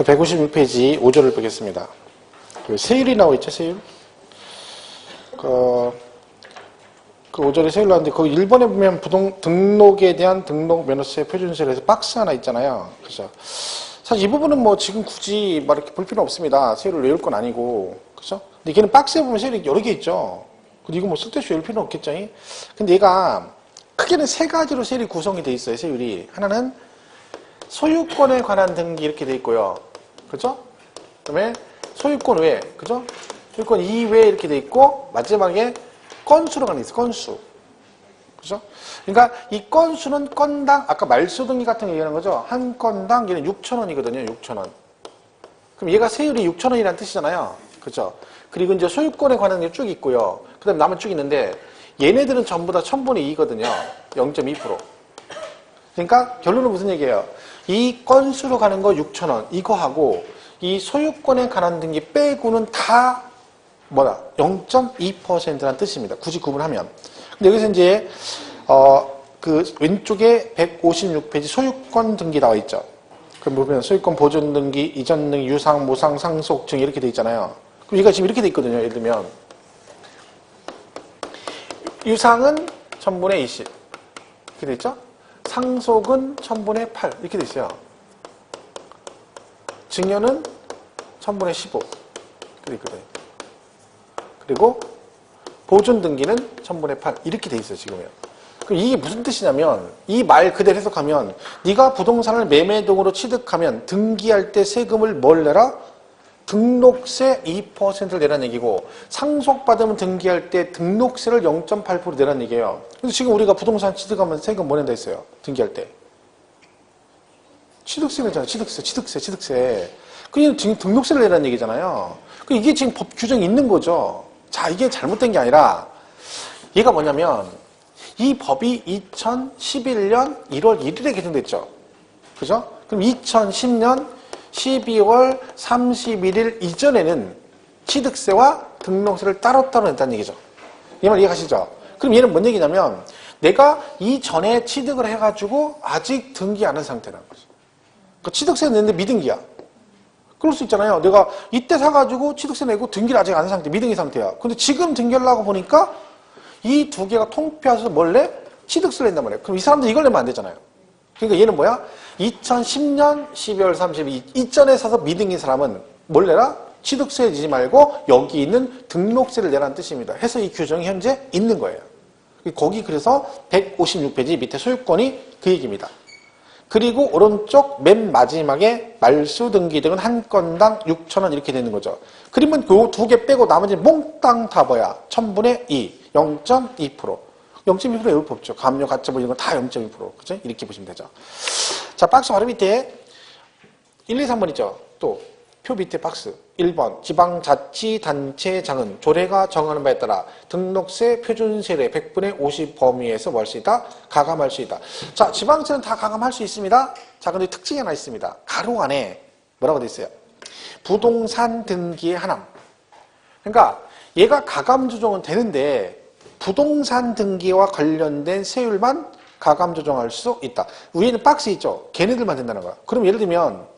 156페이지 5절을 보겠습니다. 세율이 나와 있죠, 세율? 그 5절에 세율 나왔는데, 거기 1번에 보면 등록에 대한 등록 면허세 표준세율에서 박스 하나 있잖아요. 그죠? 사실 이 부분은 뭐 지금 굳이 막 이렇게 볼 필요 없습니다. 세율을 외울 건 아니고. 그죠? 근데 걔는 박스에 보면 세율이 여러 개 있죠. 근데 이거 뭐 쓸데없이 외울 필요는 없겠죠. 근데 얘가 크게는 세 가지로 세율이 구성이 돼 있어요, 세율이. 하나는 소유권에 관한 등기 이렇게 돼 있고요. 그죠? 그 다음에 소유권 외, 그죠? 소유권 이외에 이렇게 돼 있고, 마지막에 건수로 가는 게 있어요, 건수. 그죠? 그러니까 이 건수는 건당, 아까 말소등기 같은 거 얘기하는 거죠? 한 건당 얘는 6,000원이거든요, 6,000원. 그럼 얘가 세율이 6,000원이라는 뜻이잖아요. 그죠? 그리고 이제 소유권에 관한 게 쭉 있고요. 그 다음에 남은 쭉 있는데, 얘네들은 전부 다 1000분의 2거든요. 0.2%. 그러니까 결론은 무슨 얘기예요? 이 건수로 가는 거 6,000원, 이거하고 이 소유권에 관한 등기 빼고는 다 0.2%라는 뜻입니다. 굳이 구분하면. 근데 여기서 이제 그 왼쪽에 156페이지 소유권 등기 나와 있죠. 그럼 보면 소유권 보존 등기, 이전 등기, 유상, 모상, 상속 증 이렇게 돼 있잖아요. 그럼 얘가 지금 이렇게 돼 있거든요. 예를 들면 유상은 1000분의 20 이렇게 돼 있죠. 상속은 1000분의 8 이렇게 돼 있어요. 증여는 1000분의 15 이렇게 돼 있거든요. 그리고 보존 등기는 1000분의 8 이렇게 돼 있어요, 지금요. 그럼 이게 무슨 뜻이냐면 이 말 그대로 해석하면 네가 부동산을 매매 등으로 취득하면 등기할 때 세금을 뭘 내라? 등록세 2%를 내라는 얘기고, 상속받으면 등기할 때 등록세를 0.8% 내라는 얘기예요. 그래서 지금 우리가 부동산 취득하면 세금 뭐 낸다 했어요? 등기할 때. 취득세 내잖아요. 취득세. 그냥 지금 등록세를 내라는 얘기잖아요. 이게 지금 법 규정이 있는 거죠. 자, 이게 잘못된 게 아니라 얘가 뭐냐면 이 법이 2011년 1월 1일에 개정됐죠. 그죠? 그럼 2010년 12월 31일 이전에는 취득세와 등록세를 따로따로 냈다는 얘기죠. 이 말 이해가시죠? 그럼 얘는 뭔 얘기냐면 내가 이전에 취득을 해가지고 아직 등기 안 한 상태라는 거죠. 그러니까 취득세 냈는데 미등기야. 그럴 수 있잖아요. 내가 이때 사가지고 취득세 내고 등기를 아직 안 한 상태, 미등기 상태야. 근데 지금 등기하려고 보니까 이 두 개가 통폐해서 뭘 내? 취득세를 낸단 말이에요. 그럼 이 사람들 이걸 내면 안 되잖아요. 그러니까 얘는 뭐야? 2010년 12월 32일 이전에 사서 미등기인 사람은 뭘 내라? 취득세 내지 말고 여기 있는 등록세를 내라는 뜻입니다. 해서 이 규정이 현재 있는 거예요. 거기 그래서 156페이지 밑에 소유권이 그 얘기입니다. 그리고 오른쪽 맨 마지막에 말소 등기 등은 한 건당 6,000원 이렇게 되는 거죠. 그러면 요 두 개 빼고 나머지 몽땅 다 뭐야? 1000분의 2, 0.2%. 0.2% 외울 법 없죠. 감료, 가처 뭐 이런 거 다 0.2%. 그죠? 이렇게 보시면 되죠. 자, 박스 바로 밑에 1, 2, 3번 있죠. 또 표 밑에 박스 1번 지방자치단체장은 조례가 정하는 바에 따라 등록세 표준세율의 100분의 50 범위에서 뭘 수 있다? 가감할 수 있다. 자, 지방세는 다 가감할 수 있습니다. 자, 근데 특징이 하나 있습니다. 가로 안에 뭐라고 돼 있어요? 부동산 등기의 하남. 그러니까 얘가 가감 조정은 되는데 부동산 등기와 관련된 세율만 가감 조정할 수 있다. 위에는 박스 있죠? 걔네들만 된다는 거야. 그럼 예를 들면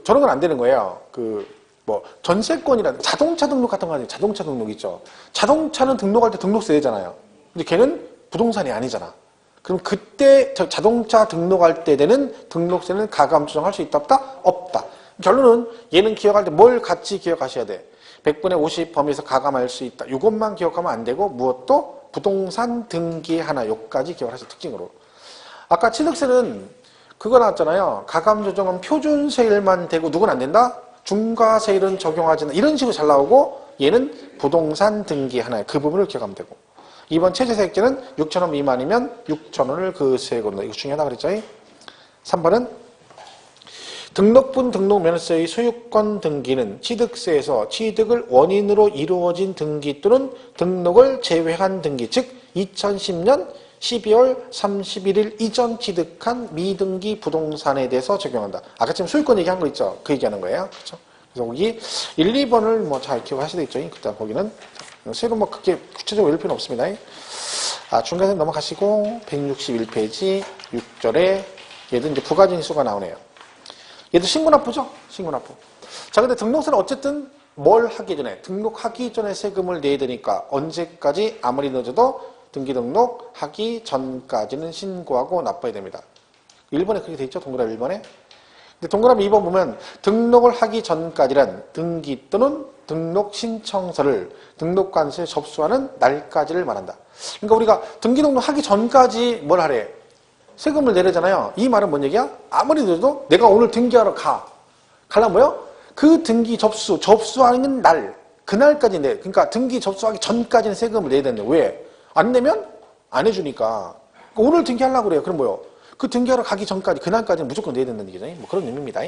저런 건 안 되는 거예요. 전세권이라 자동차 등록 같은 거 아니에요. 자동차 등록 있죠. 자동차는 등록할 때 등록세 내잖아요. 근데 걔는 부동산이 아니잖아. 그럼 그때 자동차 등록할 때 되는 등록세는 가감 조정할 수 있다 없다? 없다. 결론은 얘는 기억할 때 뭘 같이 기억하셔야 돼? 100분의 50 범위에서 가감할 수 있다. 이것만 기억하면 안 되고 무엇도 부동산 등기 하나 요까지 기억을 하세요. 특징으로. 아까 취득세는 그거 나왔잖아요. 가감 조정은 표준세율만 되고 누구는 안 된다? 중과세율은 적용하지 않는다. 이런 식으로 잘 나오고 얘는 부동산 등기 하나에 그 부분을 기억하면 되고. 이번 최저세액제는 6,000원 미만이면 6,000원을 그 세액으로 넣는다. 이거 중요하다 그랬죠? 3번은 등록분 등록면허세의 소유권 등기는 취득세에서 취득을 원인으로 이루어진 등기 또는 등록을 제외한 등기, 즉 2010년 12월 31일 이전 취득한 미등기 부동산에 대해서 적용한다. 아까 지금 소유권 얘기한 거 있죠? 그 얘기하는 거예요. 그렇죠? 그래서 거기 1, 2번을 잘 기억하셔야 되겠죠? 그다음 거기는 새로 그렇게 구체적으로 외울 필요는 없습니다. 중간에 넘어가시고 161페이지 6절에 얘도 이제 부가징수가 나오네요. 얘도 신고납부죠? 신고납부. 자, 근데 등록세는 어쨌든 뭘 하기 전에, 등록하기 전에 세금을 내야 되니까 언제까지 아무리 늦어도 등기 등록하기 전까지는 신고하고 납부해야 됩니다. 1번에 그렇게 돼 있죠? 동그라미 1번에. 근데 동그라미 2번 보면 등록을 하기 전까지는 등기 또는 등록 신청서를 등록관서에 접수하는 날까지를 말한다. 그러니까 우리가 등기 등록하기 전까지 뭘 하래? 세금을 내려잖아요. 이 말은 뭔 얘기야? 아무리 늦어도 내가 오늘 등기하러 가려면 뭐요? 그 등기 접수하는 날, 그날까지 내. 그러니까 등기 접수하기 전까지는 세금을 내야 되는데 왜? 안 내면 안 해주니까. 그러니까 오늘 등기하려고 그래요. 그럼 뭐요? 그 등기하러 가기 전까지, 그날까지는 무조건 내야 된다는 얘기죠. 뭐 그런 의미입니다.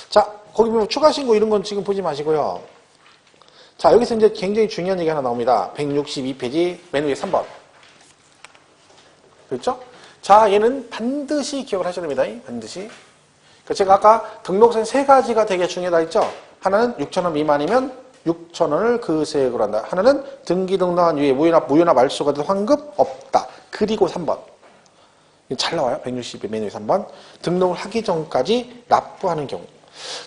자, 거기 보면 추가 신고 이런 건 지금 보지 마시고요. 자, 여기서 이제 굉장히 중요한 얘기 하나 나옵니다. 162페이지 맨 위에 3번. 그렇죠? 자, 얘는 반드시 기억을 하셔야 됩니다. 반드시. 그러니까 제가 아까 등록세 세 가지가 되게 중요하다 했죠? 하나는 6,000원 미만이면 6,000원을 그 세액으로 한다. 하나는 등기 등록한 이후에 무효나 말소가 된 환급 없다. 그리고 3번. 잘 나와요. 162 맨 위에 3번. 등록을 하기 전까지 납부하는 경우.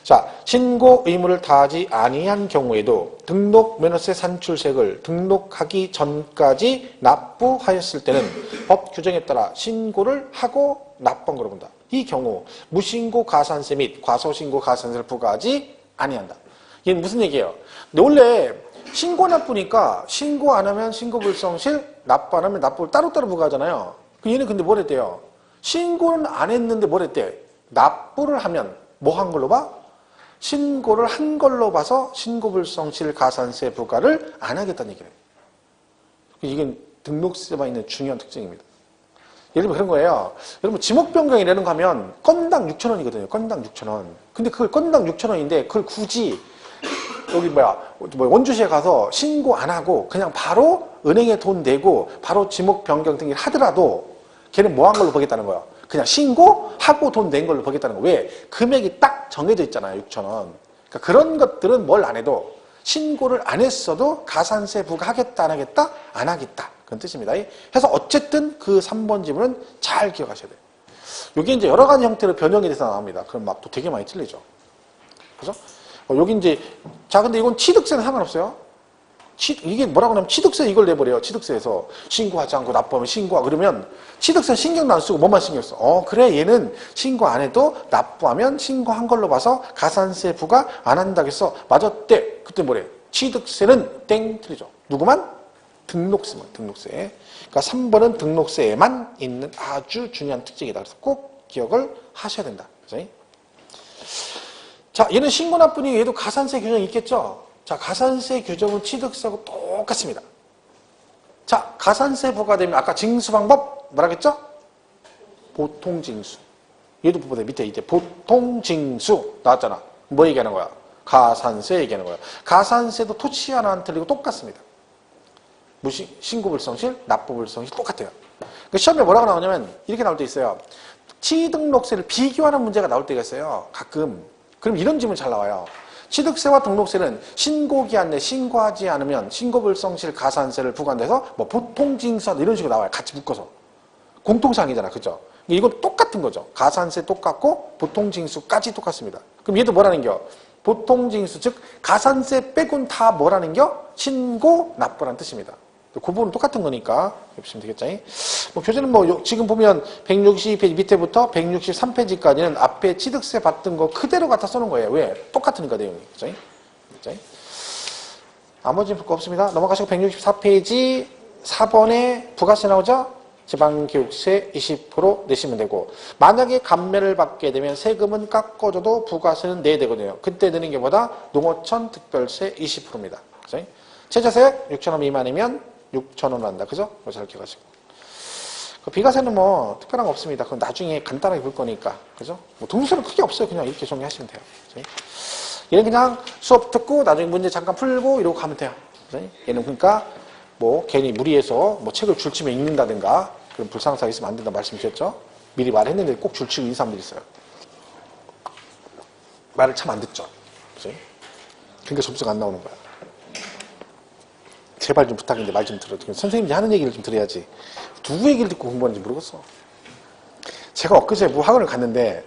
자, 신고 의무를 다하지 아니한 경우에도 등록 면허세 산출세액을 등록하기 전까지 납부하였을 때는 법 규정에 따라 신고를 하고 납부한 거로 본다. 이 경우 무신고 가산세 및 과소신고 가산세를 부과하지 아니한다. 이게 무슨 얘기예요? 근데 원래 신고 납부니까 신고 안 하면 신고불성실, 납부 안 하면 납부를 따로따로 부과하잖아요. 얘는 근데 뭘 했대요? 신고는 안 했는데 뭘 했대? 납부를 하면 뭐 한 걸로 봐? 신고를 한 걸로 봐서 신고불성실 가산세 부과를 안 하겠다는 얘기예요. 이게 등록세만 있는 중요한 특징입니다. 예를 들면 그런 거예요. 여러분 지목 변경이라는 거 하면 건당 6,000원이거든요. 건당 6,000원. 근데 그걸 건당 6,000원인데 그걸 굳이 여기 원주시에 가서 신고 안 하고 그냥 바로 은행에 돈 내고 바로 지목 변경 등기를 하더라도 걔는 뭐 한 걸로 보겠다는 거야? 그냥 신고하고 돈 낸 걸로 보겠다는 거야. 왜? 금액이 딱 정해져 있잖아요. 6,000원. 그러니까 그런 것들은 뭘 안 해도 신고를 안 했어도 가산세 부과하겠다 안 하겠다? 안 하겠다. 그런 뜻입니다. 그래서 어쨌든 그 3번 지문은 잘 기억하셔야 돼요. 이게 이제 여러 가지 형태로 변형이 돼서 나옵니다. 그럼 막 또 되게 많이 틀리죠. 그죠? 여기 이제, 자, 근데 이건 취득세는 상관없어요. 이게 뭐라고 하면 취득세 이걸 내버려요. 취득세에서 신고하지 않고 납부하면 신고하고 그러면 취득세 신경도 안 쓰고 뭐만 신경 써? 그래 얘는 신고 안 해도 납부하면 신고한 걸로 봐서 가산세 부과 안 한다고 해서 맞았대. 그때 뭐래? 취득세는 땡 틀리죠. 누구만? 등록세만, 등록세. 그러니까 3번은 등록세에만 있는 아주 중요한 특징이다. 그래서 꼭 기억을 하셔야 된다. 그죠? 자, 얘는 신고 납부니 얘도 가산세 규정이 있겠죠? 자, 가산세 규정은 취득세하고 똑같습니다. 자, 가산세 부과되면 아까 징수 방법 뭐라겠죠? 보통징수. 얘도 부분에 밑에 이제 보통징수 나왔잖아. 뭐 얘기하는 거야? 가산세 얘기하는 거야. 가산세도 토치 하나 안 틀리고 똑같습니다. 신고불성실, 납부불성실 똑같아요. 그 시험에 뭐라고 나오냐면 이렇게 나올 때 있어요. 취등록세를 비교하는 문제가 나올 때가 있어요. 가끔. 그럼 이런 질문 잘 나와요. 취득세와 등록세는 신고기한 내 신고하지 않으면 신고불성실 가산세를 부과한다해서 뭐 보통징수하다 이런 식으로 나와요. 같이 묶어서. 공통사항이잖아. 그죠? 이건 똑같은 거죠. 가산세 똑같고 보통징수까지 똑같습니다. 그럼 얘도 뭐라는 겨? 보통징수 즉 가산세 빼곤 다 뭐라는 겨? 신고 납부라는 뜻입니다. 그 부분은 똑같은 거니까 보시면 되겠죠. 교재는 지금 보면 162페이지 밑에부터 163페이지까지는 앞에 취득세 받던 거 그대로 갖다 써놓은 거예요. 왜? 똑같으니까 내용이. 그죠? 나머지는 볼 거 없습니다. 넘어가시고 164페이지 4번에 부가세 나오죠? 지방교육세 20% 내시면 되고 만약에 감면을 받게 되면 세금은 깎아줘도 부가세는 내야 되거든요. 그때 내는 게 뭐다? 농어촌 특별세 20%입니다. 그죠? 최저세액 6,000원 미만이면 6,000원 한다. 그죠? 그거 잘 기억하시고. 비과세는 뭐 특별한 거 없습니다. 그건 나중에 간단하게 볼 거니까. 그죠? 등록세는 크게 없어요. 그냥 이렇게 정리하시면 돼요. 그죠? 얘는 그냥 수업 듣고 나중에 문제 잠깐 풀고 이러고 가면 돼요. 그죠? 얘는 그러니까 괜히 무리해서 책을 줄치면 읽는다든가 그런 불상사가 있으면 안 된다 말씀드렸죠? 미리 말했는데 꼭 줄치고 있는 사람들이 있어요. 말을 참 안 듣죠? 그죠? 그러니까 점수가 안 나오는 거야. 제발 좀 부탁인데 말 좀 들어. 선생님이 하는 얘기를 좀 들어야지. 누구 얘기를 듣고 공부하는지 모르겠어. 제가 엊그제 학원을 갔는데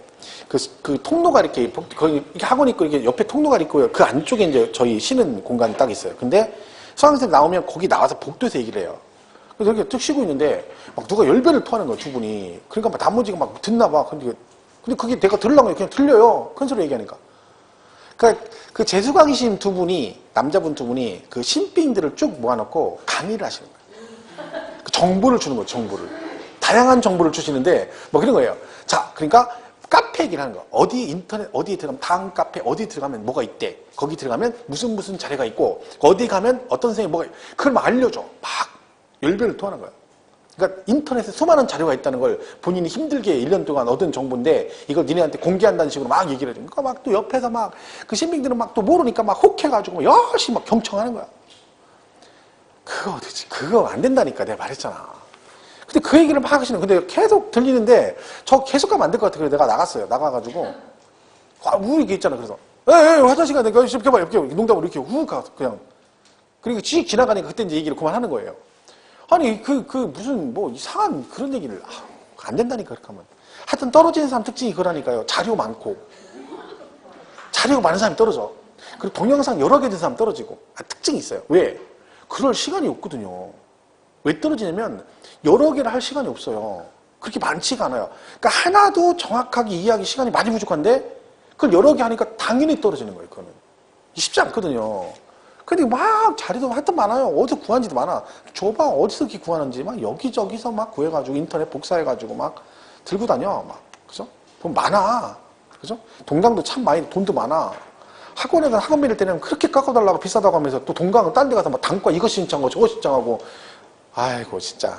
그 통로가 이렇게, 거기 이렇게 학원 있고, 이렇게 옆에 통로가 있고요. 그 안쪽에 이제 저희 쉬는 공간이 딱 있어요. 근데 수강생 나오면 거기 나와서 복도에서 얘기를 해요. 그래서 이렇게 쭉 쉬고 있는데, 막 누가 열배를 토하는 거예요, 두 분이. 그러니까 막 단무지가 막 듣나 봐. 근데 그게 내가 들으려고 그냥 들려요. 큰 소리 얘기하니까. 그러니까 그 재수강이신 두 분이, 남자분 두 분이 그 신빙들을 쭉 모아놓고 강의를 하시는 거예요. 그 정보를 주는 거예요, 정보를. 다양한 정보를 주시는데, 뭐 그런 거예요. 자, 그러니까 카페 얘기를 하는 거예요. 어디 인터넷, 어디에 들어가면, 다음 카페 어디 들어가면 뭐가 있대. 거기 들어가면 무슨 자료가 있고, 어디 가면 어떤 선생님이 뭐가, 그걸 막 알려줘. 막 열변을 토하는 거예요. 그러니까 인터넷에 수많은 자료가 있다는 걸 본인이 힘들게 1년 동안 얻은 정보인데 이걸 니네한테 공개한다는 식으로 막 얘기를 해줘. 그러니까 막 또 옆에서 막 그 신빙들은 막 또 모르니까 막 혹해가지고 열심히 막 경청하는 거야. 그거 안 된다니까 내가 말했잖아. 근데 그 얘기를 막 하시는 근데 계속 들리는데 저 계속 가면 안 될 것 같아. 그래서 내가 나갔어요. 나가가지고 이게 있잖아. 그래서 에이 화장실 가야 돼. 옆에 농담으로 이렇게 훅 가서 그냥 그리고 씩 지나가니까 그때 이제 얘기를 그만하는 거예요. 아니, 무슨, 뭐, 이상한 그런 얘기를, 안 된다니까, 그렇게 하면. 하여튼 떨어지는 사람 특징이 그러니까요. 자료 많고. 자료가 많은 사람이 떨어져. 그리고 동영상 여러 개 된 사람 떨어지고. 특징이 있어요. 왜? 그럴 시간이 없거든요. 왜 떨어지냐면, 여러 개를 할 시간이 없어요. 그렇게 많지가 않아요. 그러니까 하나도 정확하게 이해하기 시간이 많이 부족한데, 그걸 여러 개 하니까 당연히 떨어지는 거예요, 그거는. 쉽지 않거든요. 근데 막 자리도 하여튼 많아요. 어디서 구하는지도 많아. 줘봐. 어디서 이렇게 구하는지 막 여기저기서 막 구해가지고 인터넷 복사해가지고 막 들고 다녀. 막. 그죠? 보면 많아. 그죠? 동강도 참 많이, 돈도 많아. 학원에서 학원비를 때리면 그렇게 깎아달라고 비싸다고 하면서 또 동강은 딴 데 가서 막 단과 이거 신청하고 저거 신청하고. 아이고, 진짜.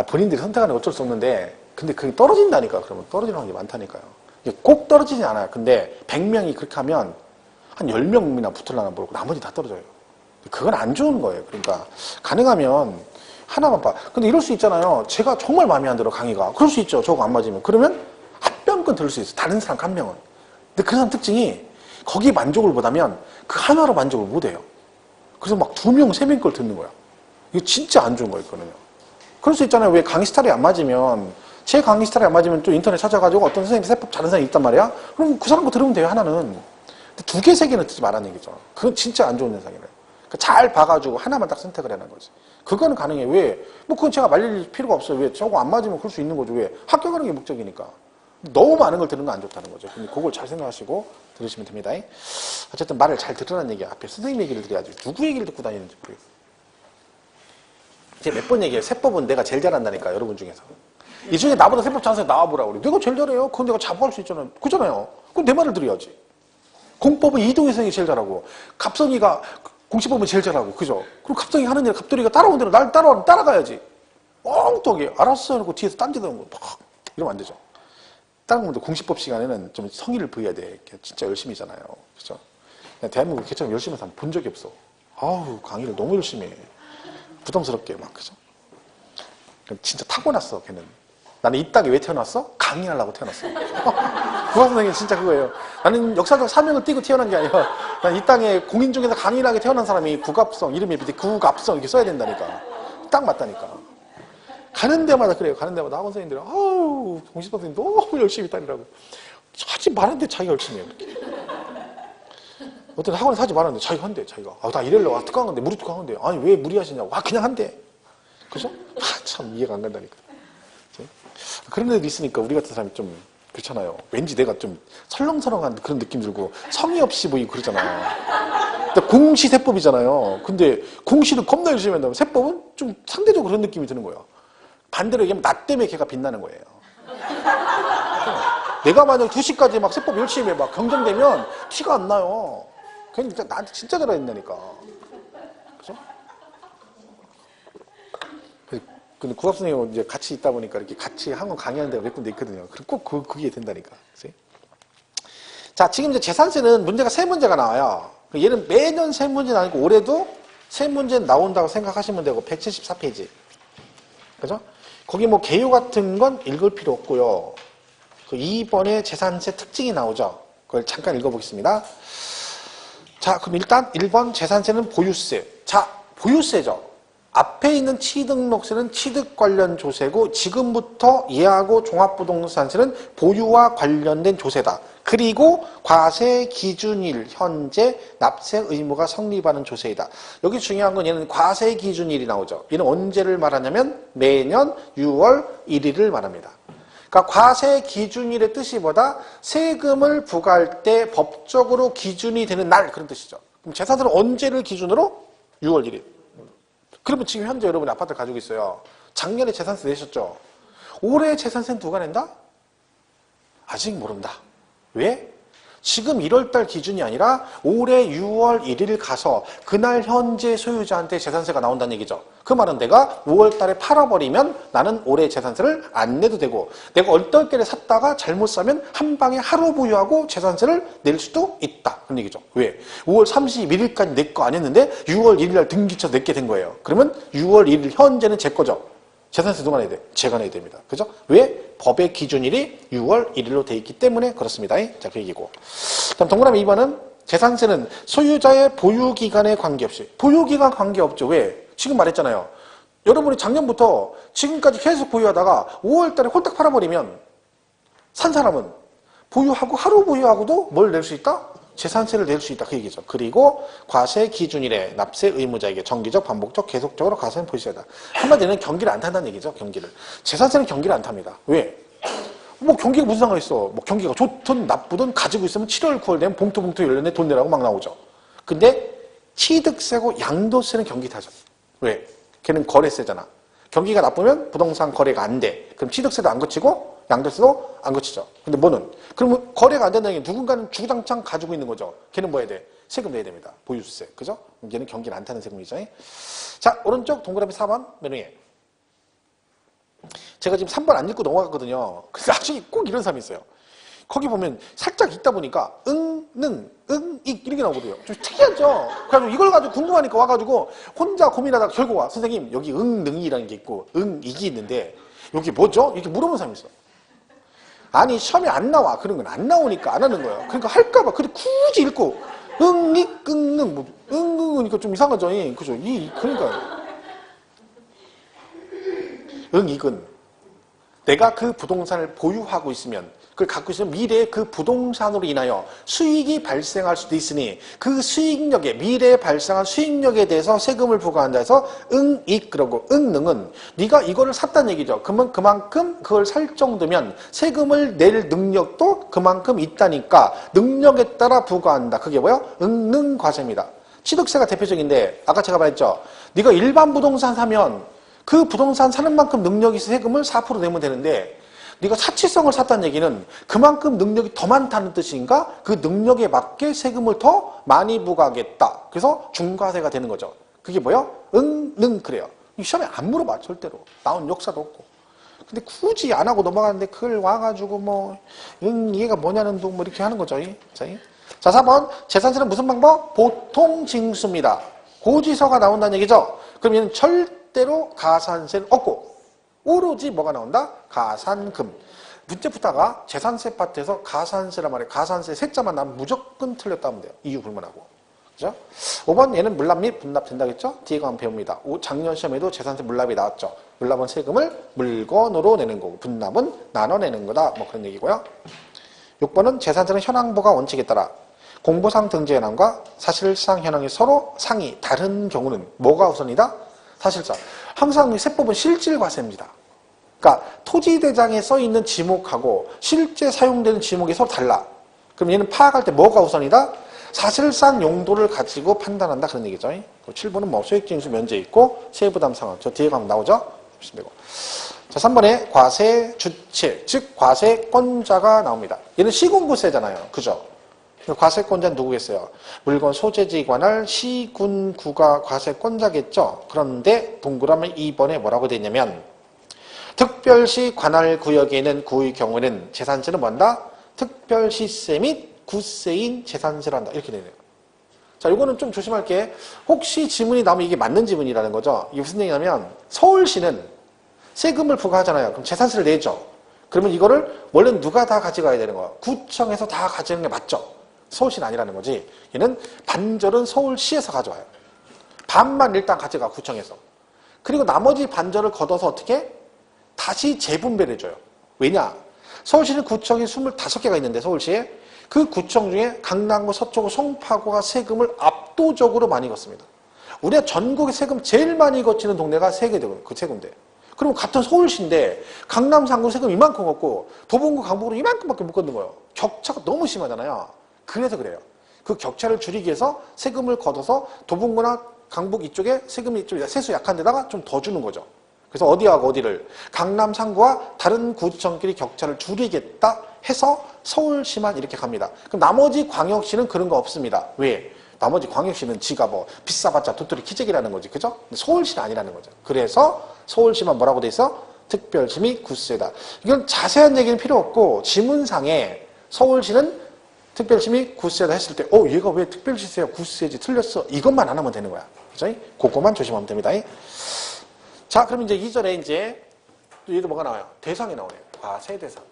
본인들이 선택하는 건 어쩔 수 없는데, 근데 그게 떨어진다니까. 그러면 떨어지는 확률이 많다니까요. 이게 꼭 떨어지진 않아요. 근데 100명이 그렇게 하면 한 10명이나 붙으려나 모르고 나머지 다 떨어져요. 그건 안 좋은 거예요. 그러니까 가능하면 하나만 봐. 근데 이럴 수 있잖아요. 제가 정말 마음에 안 들어 강의가. 그럴 수 있죠. 저거 안 맞으면. 그러면 한 명건 들을 수 있어요. 다른 사람 한 명은. 근데 그 사람 특징이 거기에 만족을 못하면 그 하나로 만족을 못해요. 그래서 막 2명, 3명 걸 듣는 거야. 이거 진짜 안 좋은 거예요. 그거는요. 그럴 수 있잖아요. 왜 강의 스타일이 안 맞으면 제 강의 스타일이 안 맞으면 또 인터넷 찾아가지고 어떤 선생님이 세법 잘하는 사람이 있단 말이야. 그럼 그 사람 거 들으면 돼요. 하나는. 2개, 3개는 듣지 말라는 얘기죠. 그건 진짜 안 좋은 현상이래요. 그러니까 잘 봐가지고 하나만 딱 선택을 하는 거지. 그거는 가능해. 왜? 뭐 그건 제가 말릴 필요가 없어요. 왜? 저거 안 맞으면 그럴 수 있는 거죠. 왜? 합격하는 게 목적이니까. 너무 많은 걸 들은 건 안 좋다는 거죠. 근데 그걸 잘 생각하시고 들으시면 됩니다. 어쨌든 말을 잘 들으라는 얘기야. 앞에 선생님 얘기를 드려야지. 누구 얘기를 듣고 다니는지 모르겠어요. 제가 몇 번 얘기해요. 세법은 내가 제일 잘한다니까, 여러분 중에서. 이 중에 나보다 세법 잘하는 사람 나와보라고 그래. 내가 제일 잘해요. 그건 내가 자부할 수 있잖아요. 그잖아요. 그건 내 말을 들어야지. 공법은 이동희 선생님이 제일 잘하고, 갑성이가 공시법은 제일 잘하고, 그죠? 그럼 갑성이 하는 일, 갑돌이가 따라오는 대로 날 따라가야지. 엉뚱하게, 알았어. 하고 뒤에서 딴짓하는 거, 막, 이러면 안 되죠. 다른 분들 공시법 시간에는 좀 성의를 부여해야 돼. 진짜 열심히잖아요. 그죠? 대한민국 개처럼 열심히 하는 사람 본 적이 없어. 아우, 강의를 너무 열심히 해. 부담스럽게, 막, 그죠? 진짜 타고났어, 걔는. 나는 이 땅에 왜 태어났어? 강의하려고 태어났어. 국어 선생님 진짜 그거예요. 나는 역사적 사명을 띠고 태어난 게 아니라 난 이 땅에 공인 중에서 강의를 하게 태어난 사람이 국합성, 이름이 밑에 국합성 이렇게 써야 된다니까. 딱 맞다니까. 가는 데마다 그래요. 가는 데마다 학원 선생님들이 아우 공식 선생님 너무 열심히 따리라고. 하지 말았는데 자기가 열심히 해요. 이렇게. 어떤 학원에서 하지 말았는데 자기가 한대. 자기가. 나 이래려고 특강하는데 무리 특강하는데 아니 왜 무리하시냐고. 그냥 한대. 그죠? 참 이해가 안 간다니까. 그런 애들이 있으니까 우리 같은 사람이 좀 그렇잖아요. 왠지 내가 좀 설렁설렁한 그런 느낌 들고 성의 없이 보이고 그러잖아. 공시세법이잖아요. 근데 공시는 겁나 열심히 한다면 세법은 좀 상대적으로 그런 느낌이 드는 거야. 반대로 얘기하면 나 때문에 걔가 빛나는 거예요. 내가 만약 2시까지 막 세법 열심히 해 막 경쟁되면 티가 안 나요. 걔는 진짜 나한테 진짜 잘한다니까. 그죠? 근데 국악 선생님은 이제 같이 있다 보니까 이렇게 같이 한권 강의하는 데가 몇 군데 있거든요. 그럼 꼭 그게 된다니까. 그치? 자, 지금 이제 재산세는 문제가 3문제가 나와요. 얘는 매년 3문제 아니고 올해도 3문제 나온다고 생각하시면 되고 174페이지. 그죠? 거기 뭐 개요 같은 건 읽을 필요 없고요. 그 2번에 재산세 특징이 나오죠. 그걸 잠깐 읽어보겠습니다. 자, 그럼 일단 1번 재산세는 보유세. 자, 보유세죠. 앞에 있는 취등록세는 취득 관련 조세고 지금부터 얘하고 종합부동산세는 보유와 관련된 조세다. 그리고 과세 기준일 현재 납세 의무가 성립하는 조세이다. 여기 중요한 건 얘는 과세 기준일이 나오죠. 얘는 언제를 말하냐면 매년 6월 1일을 말합니다. 그러니까 과세 기준일의 뜻이 뭐다? 세금을 부과할 때 법적으로 기준이 되는 날, 그런 뜻이죠. 그럼 재산세는 언제를 기준으로? 6월 1일. 그러면 지금 현재 여러분이 아파트를 가지고 있어요. 작년에 재산세 내셨죠? 올해 재산세는 누가 낸다? 아직 모른다. 왜? 지금 1월달 기준이 아니라 올해 6월 1일 가서 그날 현재 소유자한테 재산세가 나온다는 얘기죠. 그 말은 내가 5월달에 팔아버리면 나는 올해 재산세를 안 내도 되고, 내가 얼떨결에 샀다가 잘못 사면 한 방에 하루 보유하고 재산세를 낼 수도 있다. 그런 얘기죠. 왜? 5월 31일까지 내 거 아니었는데 6월 1일날 등기쳐서 내게 된 거예요. 그러면 6월 1일 현재는 제 거죠. 재산세 누가 내야 돼? 제가 내야 됩니다. 그죠? 왜? 법의 기준일이 6월 1일로 돼 있기 때문에 그렇습니다. 자, 그 얘기고. 다음 동그라미 2번은 재산세는 소유자의 보유기간에 관계없이. 보유기간 관계없죠. 왜? 지금 말했잖아요. 여러분이 작년부터 지금까지 계속 보유하다가 5월 달에 홀딱 팔아버리면 산 사람은 보유하고 하루 보유하고도 뭘 낼 수 있다? 재산세를 낼 수 있다. 그 얘기죠. 그리고 과세 기준일에 납세 의무자에게 정기적, 반복적, 계속적으로 과세는 보시다. 한마디는 경기를 안 탄다는 얘기죠. 경기를. 재산세는 경기를 안 탑니다. 왜? 뭐 경기가 무슨 상관 있어. 뭐 경기가 좋든 나쁘든 가지고 있으면 7월, 9월 되면 봉투 열렸네 돈 내라고 막 나오죠. 근데 취득세고 양도세는 경기 타죠. 왜? 걔는 거래세잖아. 경기가 나쁘면 부동산 거래가 안 돼. 그럼 취득세도 안 거치고 양도세도 안 거치죠. 근데 뭐는? 그러면 거래가 안 된다는 게 누군가는 주구장창 가지고 있는 거죠. 걔는 뭐 해야 돼? 세금 내야 됩니다. 보유세. 그죠? 얘는 경기를 안 타는 세금이죠. 자, 오른쪽 동그라미 4번 맨 위에. 제가 지금 3번 안 읽고 넘어갔거든요. 그래서 나중에 꼭 이런 사람이 있어요. 거기 보면 살짝 읽다 보니까 이렇게 나오거든요. 좀 특이하죠? 그래가지고 이걸 가지고 궁금하니까 와가지고 혼자 고민하다가 결국 와. 선생님, 여기 능이라는 게 있고 이기 있는데 여기 뭐죠? 이렇게 물어보는 사람이 있어. 아니, 시험에 안 나와. 그런 건 안 나오니까 안 하는 거예요. 그러니까 할까봐. 근데 굳이 읽고 응이니까 좀 이상하죠? 그죠? 그러니까 이건 내가 그 부동산을 보유하고 있으면, 그걸 갖고 있으면 미래에 그 부동산으로 인하여 수익이 발생할 수도 있으니 그 수익력에, 미래에 발생한 수익력에 대해서 세금을 부과한다 해서 이익, 그러고 능은 네가 이거를 샀다는 얘기죠. 그러면 그만큼 그걸 살 정도면 세금을 낼 능력도 그만큼 있다니까 능력에 따라 부과한다. 그게 뭐예요? 능과세입니다. 취득세가 대표적인데 아까 제가 말했죠. 네가 일반 부동산 사면 그 부동산 사는 만큼 능력이 있어 세금을 4% 내면 되는데 네가 사치성을 샀다는 얘기는 그만큼 능력이 더 많다는 뜻인가? 그 능력에 맞게 세금을 더 많이 부과하겠다. 그래서 중과세가 되는 거죠. 그게 뭐예요? 그래요. 시험에 안 물어봐 절대로. 나온 역사도 없고. 근데 굳이 안 하고 넘어가는데 그걸 와가지고 뭐 얘가 뭐냐는 둥 뭐 이렇게 하는 거죠. 자, 4번 재산세는 무슨 방법? 보통 징수입니다. 고지서가 나온다는 얘기죠. 그럼 얘는 절대로 가산세는 없고 오로지 뭐가 나온다? 가산금. 문제 푸다가 재산세 파트에서 가산세란 말이에요. 가산세 세자만 나면 무조건 틀렸다 하면 돼요. 이유 불문하고. 그죠? 5번 얘는 물납 및 분납 된다겠죠? 뒤에 가면 배웁니다. 작년 시험에도 재산세 물납이 나왔죠. 물납은 세금을 물건으로 내는 거고 분납은 나눠내는 거다. 뭐 그런 얘기고요. 6번은 재산세는 현황보가 원칙에 따라 공보상 등재 현황과 사실상 현황이 서로 상이 다른 경우는 뭐가 우선이다? 사실상. 항상 세법은 실질과세입니다. 그러니까 토지대장에 써있는 지목하고 실제 사용되는 지목이 서로 달라. 그럼 얘는 파악할 때 뭐가 우선이다? 사실상 용도를 가지고 판단한다. 그런 얘기죠. 7번은 뭐 소액징수 면제 있고 세부담 상환. 저 뒤에 가면 나오죠? 자, 3번에 과세 주체, 즉 과세권자가 나옵니다. 얘는 시군구세잖아요. 그죠? 과세권자는 누구겠어요? 물건 소재지에 관할 시군구가 과세권자겠죠? 그런데 동그라미 2번에 뭐라고 되어 있냐면 특별시 관할 구역에 있는 구의 경우에는 재산세는 뭐한다? 특별시세 및 구세인 재산세를 한다. 이렇게 되네요. 자, 이거는 좀 조심할 게 혹시 지문이 나오면 이게 맞는 지문이라는 거죠. 이게 무슨 얘기냐면 서울시는 세금을 부과하잖아요. 그럼 재산세를 내죠. 그러면 이거를 원래 누가 다 가져가야 되는 거야? 구청에서 다 가져가는 게 맞죠? 서울시는 아니라는 거지. 얘는 반절은 서울시에서 가져와요. 반만 일단 가져가 구청에서. 그리고 나머지 반절을 걷어서 어떻게? 다시 재분배를 해줘요. 왜냐? 서울시는 구청이 25개가 있는데 서울시에 그 구청 중에 강남구, 서초구, 송파구가 세금을 압도적으로 많이 걷습니다. 우리가 전국에 세금 제일 많이 걷히는 동네가 3개 되거든요. 그 3군데. 그럼 같은 서울시인데 강남, 상구 세금 이만큼 걷고 도봉구, 강북으로 이만큼밖에 못 걷는 거예요. 격차가 너무 심하잖아요. 그래서 그래요. 그 격차를 줄이기 위해서 세금을 걷어서 도봉구나 강북 이쪽에 세금이 좀 세수 약한 데다가 좀 더 주는 거죠. 그래서 어디하고 어디를 강남, 상구와 다른 구청끼리 격차를 줄이겠다 해서 서울시만 이렇게 갑니다. 그럼 나머지 광역시는 그런 거 없습니다. 왜? 나머지 광역시는 지가 뭐 비싸봤자 도토리 키재기라는 거지. 그죠? 서울시는 아니라는 거죠. 그래서 서울시만 뭐라고 돼 있어? 특별시 및 구세다. 이건 자세한 얘기는 필요 없고 지문상에 서울시는 특별시 및 구세다 했을 때 얘가 왜 특별시세야 구세지 틀렸어. 이것만 안 하면 되는 거야. 그죠? 그거만 조심하면 됩니다. 자, 그럼 이제 2절에 이제 또 얘도 뭐가 나와요? 대상이 나오네요. 과세 대상.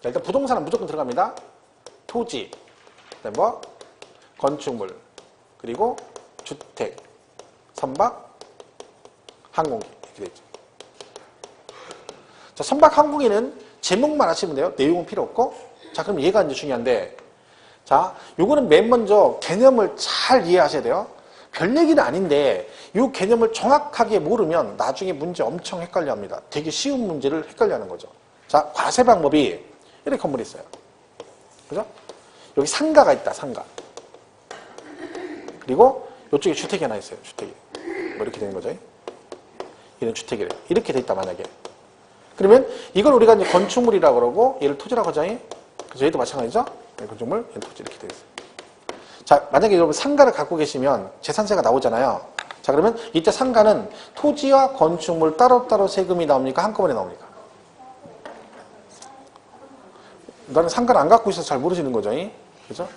자, 일단 부동산은 무조건 들어갑니다. 토지, 그다음에 뭐? 건축물, 그리고 주택, 선박, 항공기 이렇게 되어 있죠. 자, 선박 항공기는 제목만 아시면 돼요. 내용은 필요 없고. 자, 그럼 얘가 이제 중요한데, 자, 요거는 맨 먼저 개념을 잘 이해하셔야 돼요. 별 얘기는 아닌데 이 개념을 정확하게 모르면 나중에 문제 엄청 헷갈려 합니다. 되게 쉬운 문제를 헷갈려 하는 거죠. 자, 과세 방법이 이렇게 건물이 있어요. 그죠? 여기 상가가 있다, 상가. 그리고 이쪽에 주택이 하나 있어요, 주택이. 뭐 이렇게 되는 거죠. 얘는 주택이래. 이렇게 돼 있다, 만약에. 그러면 이걸 우리가 이제 건축물이라고 그러고 얘를 토지라고 하죠. 그래서 얘도 마찬가지죠. 건축물, 얘는 토지 이렇게 돼 있어요. 자, 만약에 여러분 상가를 갖고 계시면 재산세가 나오잖아요. 자, 그러면 이때 상가는 토지와 건축물 따로따로 세금이 나옵니까? 한꺼번에 나옵니까? 나는 상가를 안 갖고 있어서 잘 모르시는 거죠. 그죠?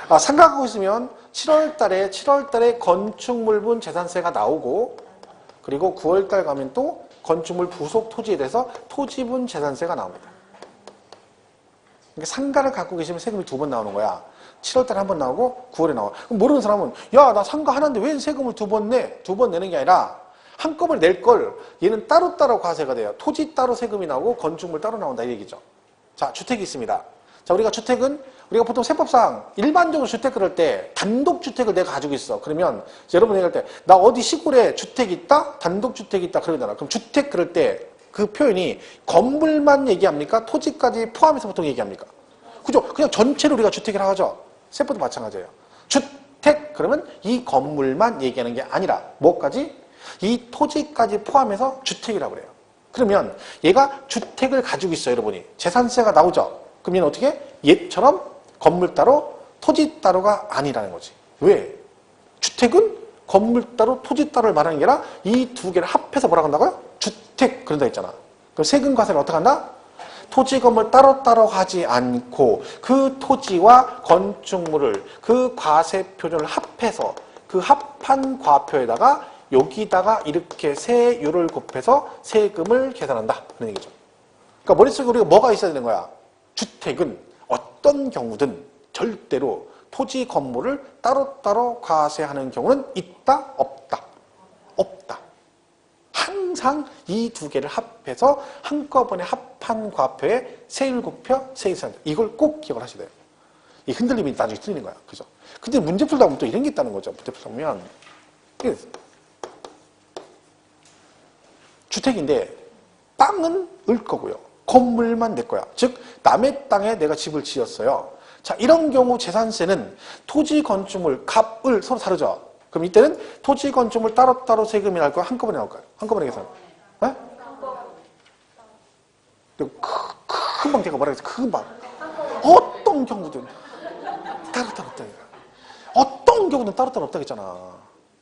아, 상가 갖고 있으면 7월 달에 건축물분 재산세가 나오고, 그리고 9월 달 가면 또 건축물 부속 토지에 대해서 토지분 재산세가 나옵니다. 그러니까 상가를 갖고 계시면 세금이 2번 나오는 거야. 7월 달에 한 번 나오고 9월에 나와. 그럼 모르는 사람은 야, 나 상가 하나인데 왜 세금을 2번 내? 2번 내는 게 아니라 한꺼번에 낼 걸 얘는 따로따로 과세가 돼요. 토지 따로 세금이 나오고 건축물 따로 나온다 이 얘기죠. 자, 주택이 있습니다. 자, 우리가 주택은 우리가 보통 세법상 일반적으로 주택 그럴 때 단독주택을 내가 가지고 있어. 그러면 여러분 얘기할 때 나 어디 시골에 주택 있다? 단독주택 있다 그러잖아. 그럼 주택 그럴 때 그 표현이 건물만 얘기합니까? 토지까지 포함해서 보통 얘기합니까? 그죠? 그냥 전체로 우리가 주택이라고 하죠. 세법도 마찬가지예요. 주택 그러면 이 건물만 얘기하는 게 아니라 뭐까지? 이 토지까지 포함해서 주택이라고 그래요. 그러면 얘가 주택을 가지고 있어요, 여러분이. 재산세가 나오죠. 그럼 얘는 어떻게? 얘처럼 건물 따로 토지 따로가 아니라는 거지. 왜? 주택은 건물 따로 토지 따로를 말하는 게 아니라 이 두 개를 합해서 뭐라고 한다고요? 주택 그런다 했잖아. 그럼 세금 과세를 어떻게 한다? 토지 건물 따로따로 하지 않고 그 토지와 건축물을 그 과세 표준을 합해서 그 합한 과표에다가 여기다가 이렇게 세율을 곱해서 세금을 계산한다. 그런 얘기죠. 그러니까 머릿속에 우리가 뭐가 있어야 되는 거야? 주택은 어떤 경우든 절대로 토지 건물을 따로따로 과세하는 경우는 있다? 없다? 없다. 항상 이 두 개를 합해서 한꺼번에 합한 과표에 세율 곱혀 세율 이걸 꼭 기억을 하셔야 돼요. 이 흔들림이 나중에 틀리는 거야. 그죠? 근데 문제 풀다 보면 또 이런 게 있다는 거죠. 문제 풀다 보면 주택인데 땅은 을 거고요. 건물만 내 거야. 즉 남의 땅에 내가 집을 지었어요. 자, 이런 경우 재산세는 토지 건축물 값을 서로 다르죠. 그럼 이때는 토지 건축물 따로따로 세금이 날 거야? 한꺼번에 나올까요? 한꺼번에 계산. 네? 금방 제가 뭐라 그랬어? 금방. 어떤 경우든 따로따로 없다니까. 어떤 경우든 따로따로 없다 했잖아.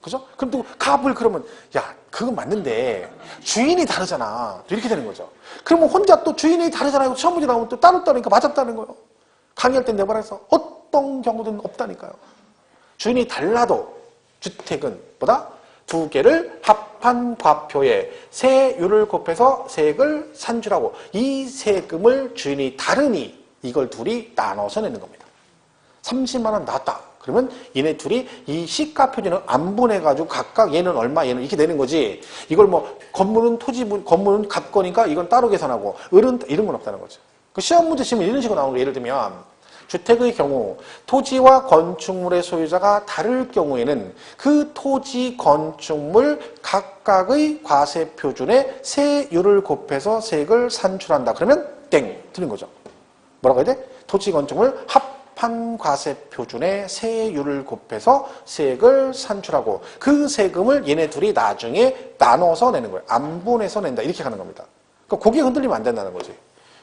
그죠? 그럼 또 값을 그러면 야, 그건 맞는데 주인이 다르잖아. 이렇게 되는 거죠. 그러면 혼자 또 주인이 다르잖아요. 시험 문제 나오면 또 따로따로니까 맞았다는 거예요. 강의할 때 내가 말해서 어떤 경우든 없다니까요. 주인이 달라도 주택은 보다 두 개를 합한 과표에 세율을 곱해서 세액을 산출하고 이 세금을 주인이 다르니 이걸 둘이 나눠서 내는 겁니다. 30만 원 나왔다. 그러면 얘네 둘이 이 시가 표준을 안분해가지고 각각 얘는 얼마, 얘는 이렇게 내는 거지. 이걸 뭐 건물은 건물은 갑거니까 이건 따로 계산하고 을은 이런 건 없다는 거죠. 그 시험 문제 치면 이런 식으로 나오는 거 예를 들면 주택의 경우 토지와 건축물의 소유자가 다를 경우에는 그 토지 건축물 각각의 과세 표준에 세율을 곱해서 세액을 산출한다. 그러면 땡 틀린 거죠. 뭐라고 해야 돼? 토지 건축물 합한 과세 표준에 세율을 곱해서 세액을 산출하고 그 세금을 얘네 둘이 나중에 나눠서 내는 거예요. 안분해서 낸다. 이렇게 가는 겁니다. 그러니까 고개 흔들리면 안 된다는 거지.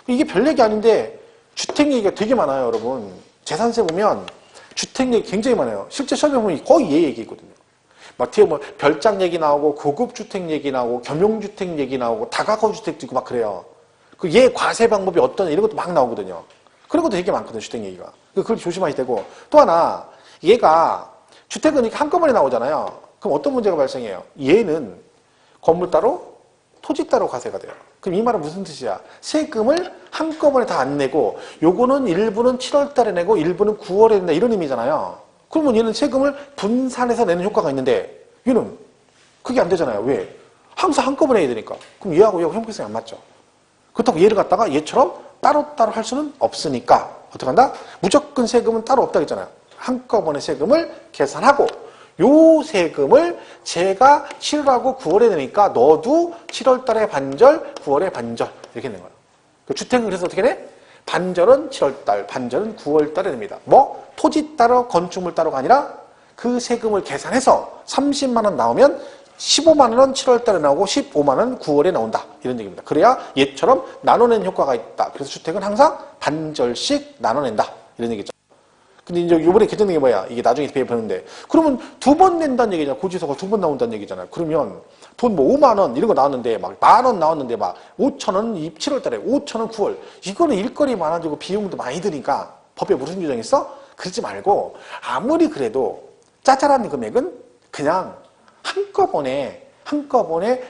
이게 별 얘기 아닌데 주택 얘기가 되게 많아요, 여러분. 재산세 보면 주택 얘기 굉장히 많아요. 실제 시험에 보면 거의 얘 얘기거든요. 막 뒤에 뭐 별장 얘기 나오고 고급 주택 얘기 나오고 겸용주택 얘기 나오고 다가구 주택도 있고 막 그래요. 그 얘 과세 방법이 어떠냐 이런 것도 막 나오거든요. 그런 것도 되게 많거든요, 주택 얘기가. 그걸 조심하셔야 되고 또 하나 얘가 주택은 이렇게 한꺼번에 나오잖아요. 그럼 어떤 문제가 발생해요? 얘는 건물 따로 토지 따로 과세가 돼요. 그럼 이 말은 무슨 뜻이야? 세금을 한꺼번에 다 안 내고 요거는 일부는 7월 달에 내고 일부는 9월에 낸다 이런 의미잖아요. 그러면 얘는 세금을 분산해서 내는 효과가 있는데 얘는 그게 안 되잖아요. 왜? 항상 한꺼번에 해야 되니까. 그럼 얘하고 형평성이 안 맞죠. 그렇다고 얘를 갖다가 얘처럼 따로따로 할 수는 없으니까 어떻게 한다? 무조건 세금은 따로 없다 했잖아요. 한꺼번에 세금을 계산하고 요 세금을 제가 7월하고 9월에 내니까 너도 7월 달에 반절, 9월에 반절 이렇게 내는 거예요. 그 주택은 그래서 어떻게 돼? 반절은 7월 달, 반절은 9월 달에 냅니다. 뭐 토지 따로 건축물 따로가 아니라 그 세금을 계산해서 30만 원 나오면 15만 원은 7월 달에 나오고 15만 원은 9월에 나온다. 이런 얘기입니다. 그래야 얘처럼 나눠낸 효과가 있다. 그래서 주택은 항상 반절씩 나눠낸다. 이런 얘기죠. 근데 이제 이번에 개정된 게 뭐야? 이게 나중에 배우는데. 그러면 2번 낸다는 얘기잖아. 고지서가 2번 나온다는 얘기잖아요. 그러면 돈 뭐 5만 원 이런 거 나왔는데 막 10,000원 나왔는데 막 5천 원 7월 달에 5천 원 9월. 이거는 일거리 많아지고 비용도 많이 드니까 법에 무슨 규정이 있어? 그러지 말고 아무리 그래도 짜잘한 금액은 그냥 한꺼번에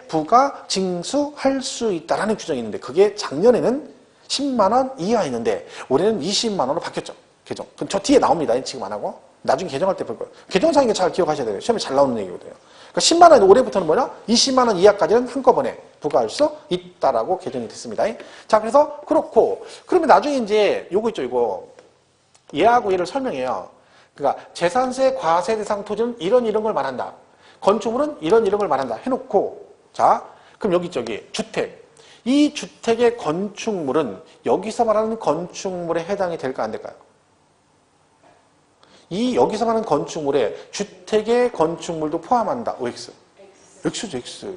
부가 징수할 수 있다라는 규정이 있는데 그게 작년에는 10만 원 이하였는데 올해는 20만 원으로 바뀌었죠. 개정. 그럼 저 뒤에 나옵니다. 지금 안 하고. 나중에 개정할 때 볼 거예요. 개정상인 게 잘 기억하셔야 돼요. 시험에 잘 나오는 얘기거든요. 그러니까 10만 원 올해부터는 뭐냐? 20만 원 이하까지는 한꺼번에 부과할 수 있다라고 개정이 됐습니다. 자, 그래서 그렇고 그러면 나중에 이제 요거 있죠. 이거 얘하고 얘를 설명해요. 그러니까 재산세 과세 대상 토지는 이런 걸 말한다. 건축물은 이런 걸 말한다. 해놓고 자, 그럼 여기 저기 주택. 이 주택의 건축물은 여기서 말하는 건축물에 해당이 될까 안 될까요? 이 여기서 말하는 건축물에 주택의 건축물도 포함한다. OX. X죠, X.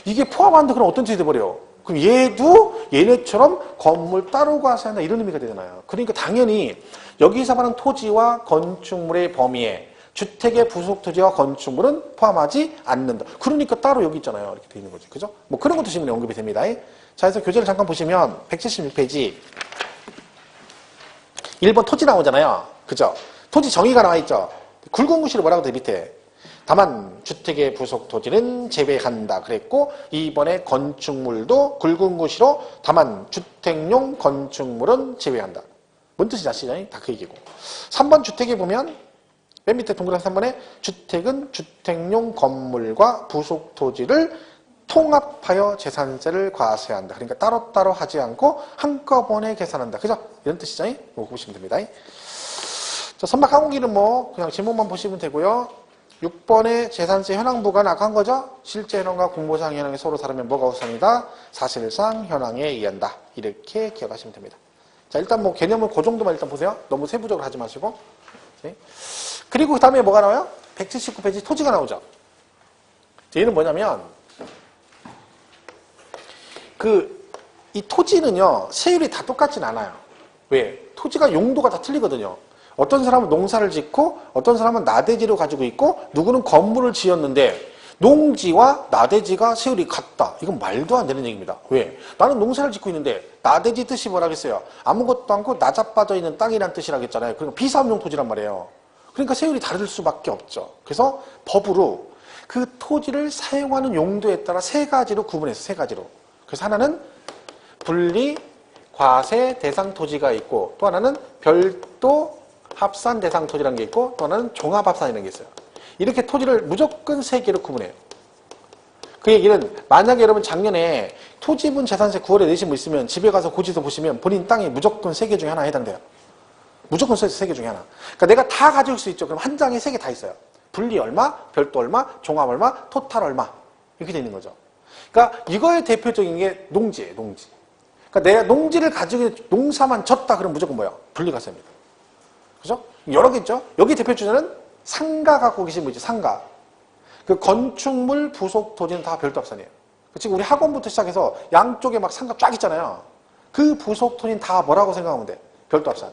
이게 포함한다. 그럼 어떤 뜻이 돼버려요? 그럼 얘도 얘네처럼 건물 따로 과세한다. 이런 의미가 되잖아요. 그러니까 당연히 여기서 말하는 토지와 건축물의 범위에 주택의 부속 토지와 건축물은 포함하지 않는다. 그러니까 따로 여기 있잖아요. 이렇게 돼 있는 거지. 그죠? 뭐 그런 것도 지금 언급이 됩니다. 자, 그래서 교재를 잠깐 보시면 176페이지 1번 토지 나오잖아요. 그죠? 토지 정의가 나와 있죠. 굵은 구시로 뭐라고 돼 밑에. 다만 주택의 부속 토지는 제외한다 그랬고 2번의 건축물도 굵은 구시로 다만 주택용 건축물은 제외한다. 뭔 뜻인지 아시죠? 다 그 얘기고. 3번 주택에 보면 맨 밑에 동그란 3번에 주택은 주택용 건물과 부속 토지를 통합하여 재산세를 과세한다. 그러니까 따로따로 하지 않고 한꺼번에 계산한다. 그죠? 이런 뜻이죠? 이거 보시면 됩니다. 자, 선박 항공기는 뭐 그냥 제목만 보시면 되고요. 6번의 재산세 현황 부과는 아까 한 거죠? 실제 현황과 공모상 현황이 서로 다르면 뭐가 우선이다? 사실상 현황에 의한다. 이렇게 기억하시면 됩니다. 자, 일단 뭐 개념은 그 정도만 일단 보세요. 너무 세부적으로 하지 마시고. 그리고 그 다음에 뭐가 나와요? 179페이지 토지가 나오죠. 얘는 뭐냐면 이 토지는요 세율이 다 똑같진 않아요. 왜? 토지가 용도가 다 틀리거든요. 어떤 사람은 농사를 짓고 어떤 사람은 나대지를 가지고 있고 누구는 건물을 지었는데 농지와 나대지가 세율이 같다. 이건 말도 안 되는 얘기입니다. 왜? 나는 농사를 짓고 있는데 나대지 뜻이 뭐라겠어요? 아무것도 않고 나자빠져 있는 땅이란 뜻이라겠잖아요. 그러니까 비사업용 토지란 말이에요. 그러니까 세율이 다를 수밖에 없죠. 그래서 법으로 그 토지를 사용하는 용도에 따라 세 가지로 구분해서 세 가지로. 그래서 하나는 분리 과세 대상 토지가 있고 또 하나는 별도 합산 대상 토지라는 게 있고 또는 종합합산이라는 게 있어요. 이렇게 토지를 무조건 세 개로 구분해요. 그 얘기는 만약에 여러분 작년에 토지분 재산세 9월에 내신 분 있으면 집에 가서 고지서 보시면 본인 땅이 무조건 세 개 중에 하나 해당돼요. 무조건 세 개 중에 하나. 그러니까 내가 다 가질 수 있죠. 그럼 한 장에 세 개 다 있어요. 분리 얼마, 별도 얼마, 종합 얼마, 토탈 얼마 이렇게 되는 거죠. 그러니까 이거의 대표적인 게 농지예요. 농지. 그러니까 내가 농지를 가지고 농사만 졌다 그러면 무조건 뭐예요? 분리과세입니다. 그죠? 여러 개 있죠. 여기 대표 주제는 상가 갖고 계신 분 있죠. 상가. 그 건축물 부속 토지는 다 별도 합산이에요. 지금 우리 학원부터 시작해서 양쪽에 막 상가 쫙 있잖아요. 그 부속 토지는 다 뭐라고 생각하면 돼? 별도 합산.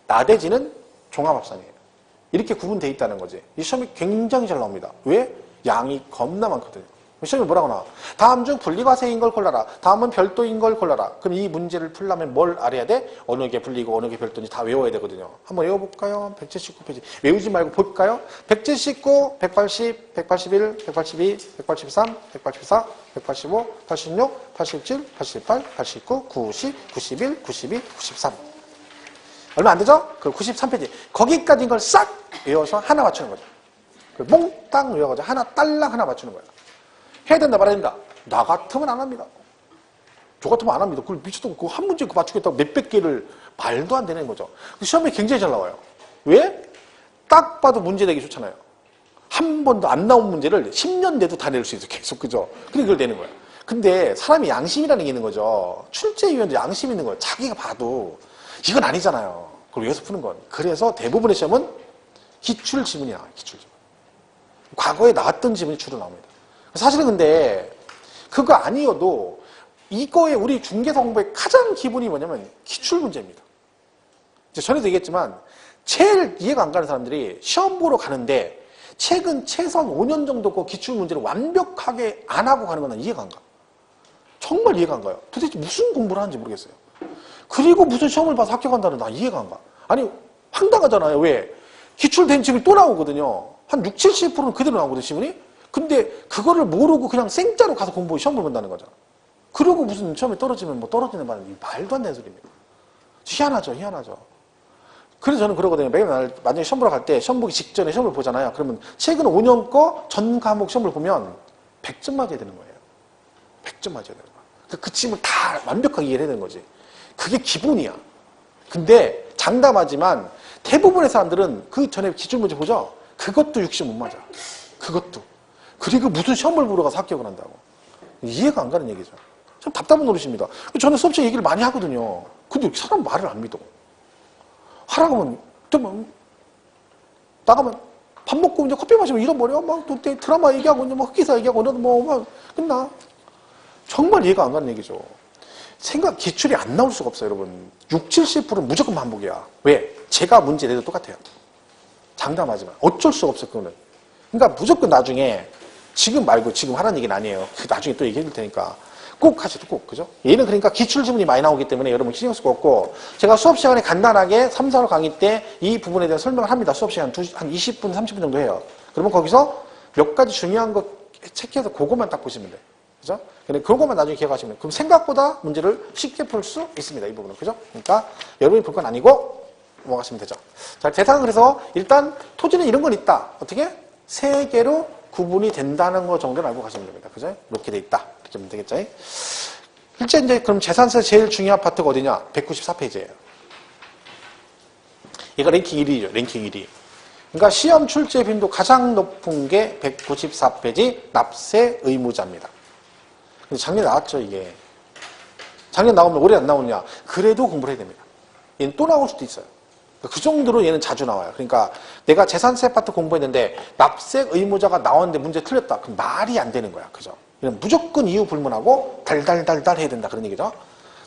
나대지는 종합 합산이에요. 이렇게 구분되어 있다는 거지. 이 시험이 굉장히 잘 나옵니다. 왜? 양이 겁나 많거든요. 시험이 뭐라고 나와? 다음 중 분리과세인 걸 골라라. 다음은 별도인 걸 골라라. 그럼 이 문제를 풀려면 뭘 알아야 돼? 어느 게 분리고 어느 게 별도인지 다 외워야 되거든요. 한번 외워볼까요? 179페이지. 외우지 말고 볼까요? 179, 180, 181, 182, 183, 184, 185, 86, 87, 88, 89, 90, 91, 92, 93. 얼마 안 되죠? 그 93페이지. 거기까지인 걸 싹 외워서 하나 맞추는 거죠. 몽땅 외워가지고 하나 딸랑 하나 맞추는 거예요. 해야 된다 말아야 된다. 나 같으면 안 합니다. 저 같으면 안 합니다. 그걸 미쳐도 그 한 문제 맞추겠다고 몇백 개를 말도 안 되는 거죠. 시험에 굉장히 잘 나와요. 왜? 딱 봐도 문제 내기 좋잖아요. 한 번도 안 나온 문제를 10년 내도 다 낼 수 있어. 계속 그죠? 근데 그걸 내는 거야. 근데 사람이 양심이라는 게 있는 거죠. 출제위원도 양심 있는 거예요. 자기가 봐도 이건 아니잖아요. 그걸 외워서 푸는 건. 그래서 대부분의 시험은 기출 지문이야. 기출 지문. 과거에 나왔던 지문이 주로 나옵니다. 사실은 근데 그거 아니어도 이거에 우리 중개사 공부의 가장 기본이 뭐냐면 기출 문제입니다. 이제 전에도 얘기했지만 제일 이해가 안 가는 사람들이 시험 보러 가는데 최근 최소한 5년 정도 그 기출 문제를 완벽하게 안 하고 가는 건 이해가 안 가. 정말 이해가 안 가요. 도대체 무슨 공부를 하는지 모르겠어요. 그리고 무슨 시험을 봐서 합격한다는 나 이해가 안 가. 아니 황당하잖아요. 왜? 기출된 지문이 또 나오거든요. 한 60, 70%는 그대로 나오거든요. 지문이. 근데 그거를 모르고 그냥 생짜로 가서 공부 시험 본다는 거잖아. 그러고 무슨 시험에 떨어지면 뭐 떨어지는 말은 말도 안 되는 소리입니다. 희한하죠. 희한하죠. 그래서 저는 그러거든요. 매일 만약에 시험 보러 갈 때 시험 보기 직전에 시험을 보잖아요. 그러면 최근 5년 거 전 과목 시험을 보면 100점 맞아야 되는 거예요. 100점 맞아야 되는 거야. 그 지문을 다 완벽하게 이해를 해야 되는 거지. 그게 기본이야. 근데 장담하지만 대부분의 사람들은 그 전에 기출 문제 보죠? 그것도 60 못 맞아. 그것도. 그리고 무슨 시험을 보러 가서 합격을 한다고. 이해가 안 가는 얘기죠. 참 답답한 노릇입니다. 저는 수업 시간에 얘기를 많이 하거든요. 근데 사람 말을 안 믿어. 하라고 하면, 또 나가면 밥 먹고 이제 커피 마시면 잃어버려. 막 또 드라마 얘기하고, 뭐 흑기사 얘기하고, 막 끝나. 정말 이해가 안 가는 얘기죠. 기출이 안 나올 수가 없어요, 여러분. 60, 70%는 무조건 반복이야. 왜? 제가 문제 내도 똑같아요. 장담하지만. 어쩔 수가 없어요, 그거는. 그러니까 무조건 나중에 지금 말고 지금 하라는 얘기는 아니에요. 나중에 또 얘기해 줄 테니까. 꼭 하셔도 꼭, 그죠? 얘는 그러니까 기출 지문이 많이 나오기 때문에 여러분 신경 쓸 거 없고, 제가 수업 시간에 간단하게 3, 4월 강의 때 이 부분에 대한 설명을 합니다. 수업 시간 한 20분, 30분 정도 해요. 그러면 거기서 몇 가지 중요한 거 체크해서 그것만 딱 보시면 돼요. 그죠? 근데 그것만 나중에 기억하시면 돼요. 그럼 생각보다 문제를 쉽게 풀 수 있습니다. 이 부분은. 그죠? 그러니까 여러분이 볼 건 아니고 넘어가시면 되죠. 자, 대상은 그래서 일단 토지는 이런 건 있다. 어떻게? 세 개로 구분이 된다는 거 정도는 알고 가시면 됩니다. 그죠? 이렇게 돼 있다. 이렇게 하면 되겠죠? 실제 이제 그럼 재산세 제일 중요한 파트가 어디냐? 194페이지예요. 얘가 랭킹 1위죠. 랭킹 1위. 그러니까 시험 출제 빈도 가장 높은 게 194페이지 납세 의무자입니다. 근데 작년에 나왔죠, 이게. 작년 나오면 올해 안 나오느냐? 그래도 공부를 해야 됩니다. 얘는 또 나올 수도 있어요. 그 정도로 얘는 자주 나와요. 그러니까 내가 재산세 파트 공부했는데 납세 의무자가 나왔는데 문제 틀렸다. 그럼 말이 안 되는 거야. 그죠? 이건 무조건 이유 불문하고 달달달달 해야 된다. 그런 얘기죠.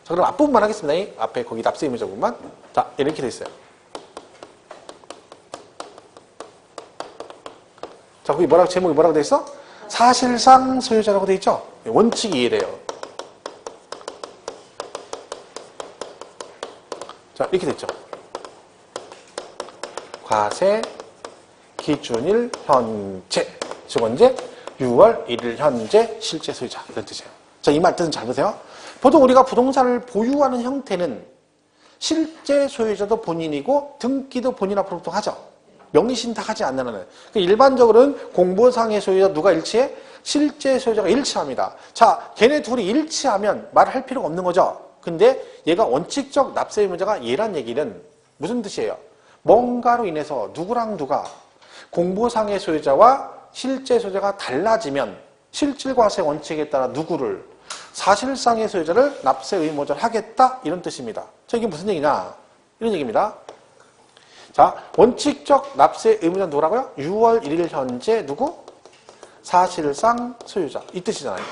자, 그럼 앞부분만 하겠습니다. 앞에 거기 납세 의무자 부분만. 자, 이렇게 돼 있어요. 자, 거기 제목이 뭐라고 돼 있어? 사실상 소유자라고 돼 있죠? 원칙이 이해돼요. 자, 이렇게 됐죠. 과세 기준일 현재. 즉 언제? 6월 1일 현재 실제 소유자. 이런 뜻이에요. 자, 이 말 뜻은 잘 보세요. 보통 우리가 부동산을 보유하는 형태는 실제 소유자도 본인이고 등기도 본인 앞으로 보통 하죠. 명의신탁하지 않는 한은. 일반적으로는 공보상의 소유자 누가 일치해? 실제 소유자가 일치합니다. 자, 걔네 둘이 일치하면 말할 필요가 없는 거죠. 근데 얘가 원칙적 납세 의무자가 얘란 얘기는 무슨 뜻이에요? 뭔가로 인해서 누구랑 누가 공보상의 소유자와 실제 소유자가 달라지면 실질과세 원칙에 따라 누구를 사실상의 소유자를 납세 의무자를 하겠다 이런 뜻입니다. 자, 이게 무슨 얘기냐? 이런 얘기입니다. 자, 원칙적 납세 의무자 누구라고요? 6월 1일 현재 누구? 사실상 소유자. 이 뜻이잖아요.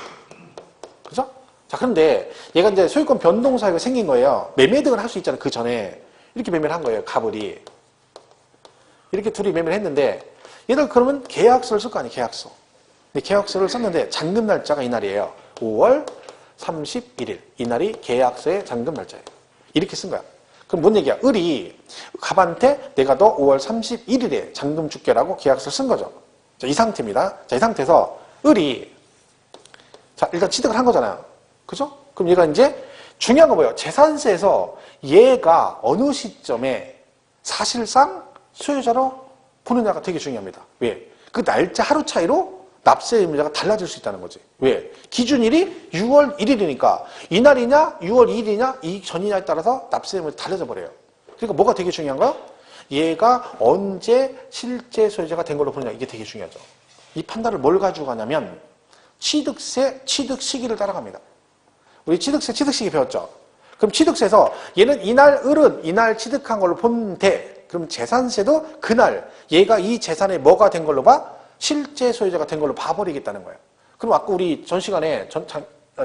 그죠? 자, 그런데 얘가 이제 소유권 변동 사유가 생긴 거예요. 매매 등을 할 수 있잖아요. 그 전에. 이렇게 매매를 한 거예요. 갑을이. 이렇게 둘이 매매를 했는데 얘들 그러면 계약서를 쓸 거 아니에요. 계약서. 근데 계약서를 썼는데 잔금 날짜가 이날이에요. 5월 31일. 이날이 계약서의 잔금 날짜예요. 이렇게 쓴 거야. 그럼 뭔 얘기야? 을이 갑한테 내가 너 5월 31일에 잔금 줄게라고 계약서를 쓴 거죠. 자, 이 상태입니다. 자, 이 상태에서 을이 자, 일단 취득을 한 거잖아요. 그죠? 그럼 얘가 이제 중요한 건 뭐예요? 재산세에서 얘가 어느 시점에 사실상 소유자로 보느냐가 되게 중요합니다. 왜? 그 날짜 하루 차이로 납세 의무자가 달라질 수 있다는 거지. 왜? 기준일이 6월 1일이니까 이날이냐 6월 2일이냐 이 전이냐에 따라서 납세 의무자 달라져 버려요. 그러니까 뭐가 되게 중요한 거야? 얘가 언제 실제 소유자가 된 걸로 보느냐 이게 되게 중요하죠. 이 판단을 뭘 가지고 가냐면 취득세 취득 시기를 따라갑니다. 우리 취득세 취득 시기 배웠죠. 그럼 취득세에서 얘는 이날 을은 이날 취득한 걸로 보면 돼. 그럼 재산세도 그날 얘가 이 재산에 뭐가 된 걸로 봐? 실제 소유자가 된 걸로 봐버리겠다는 거예요. 그럼 아까 우리 전 시간에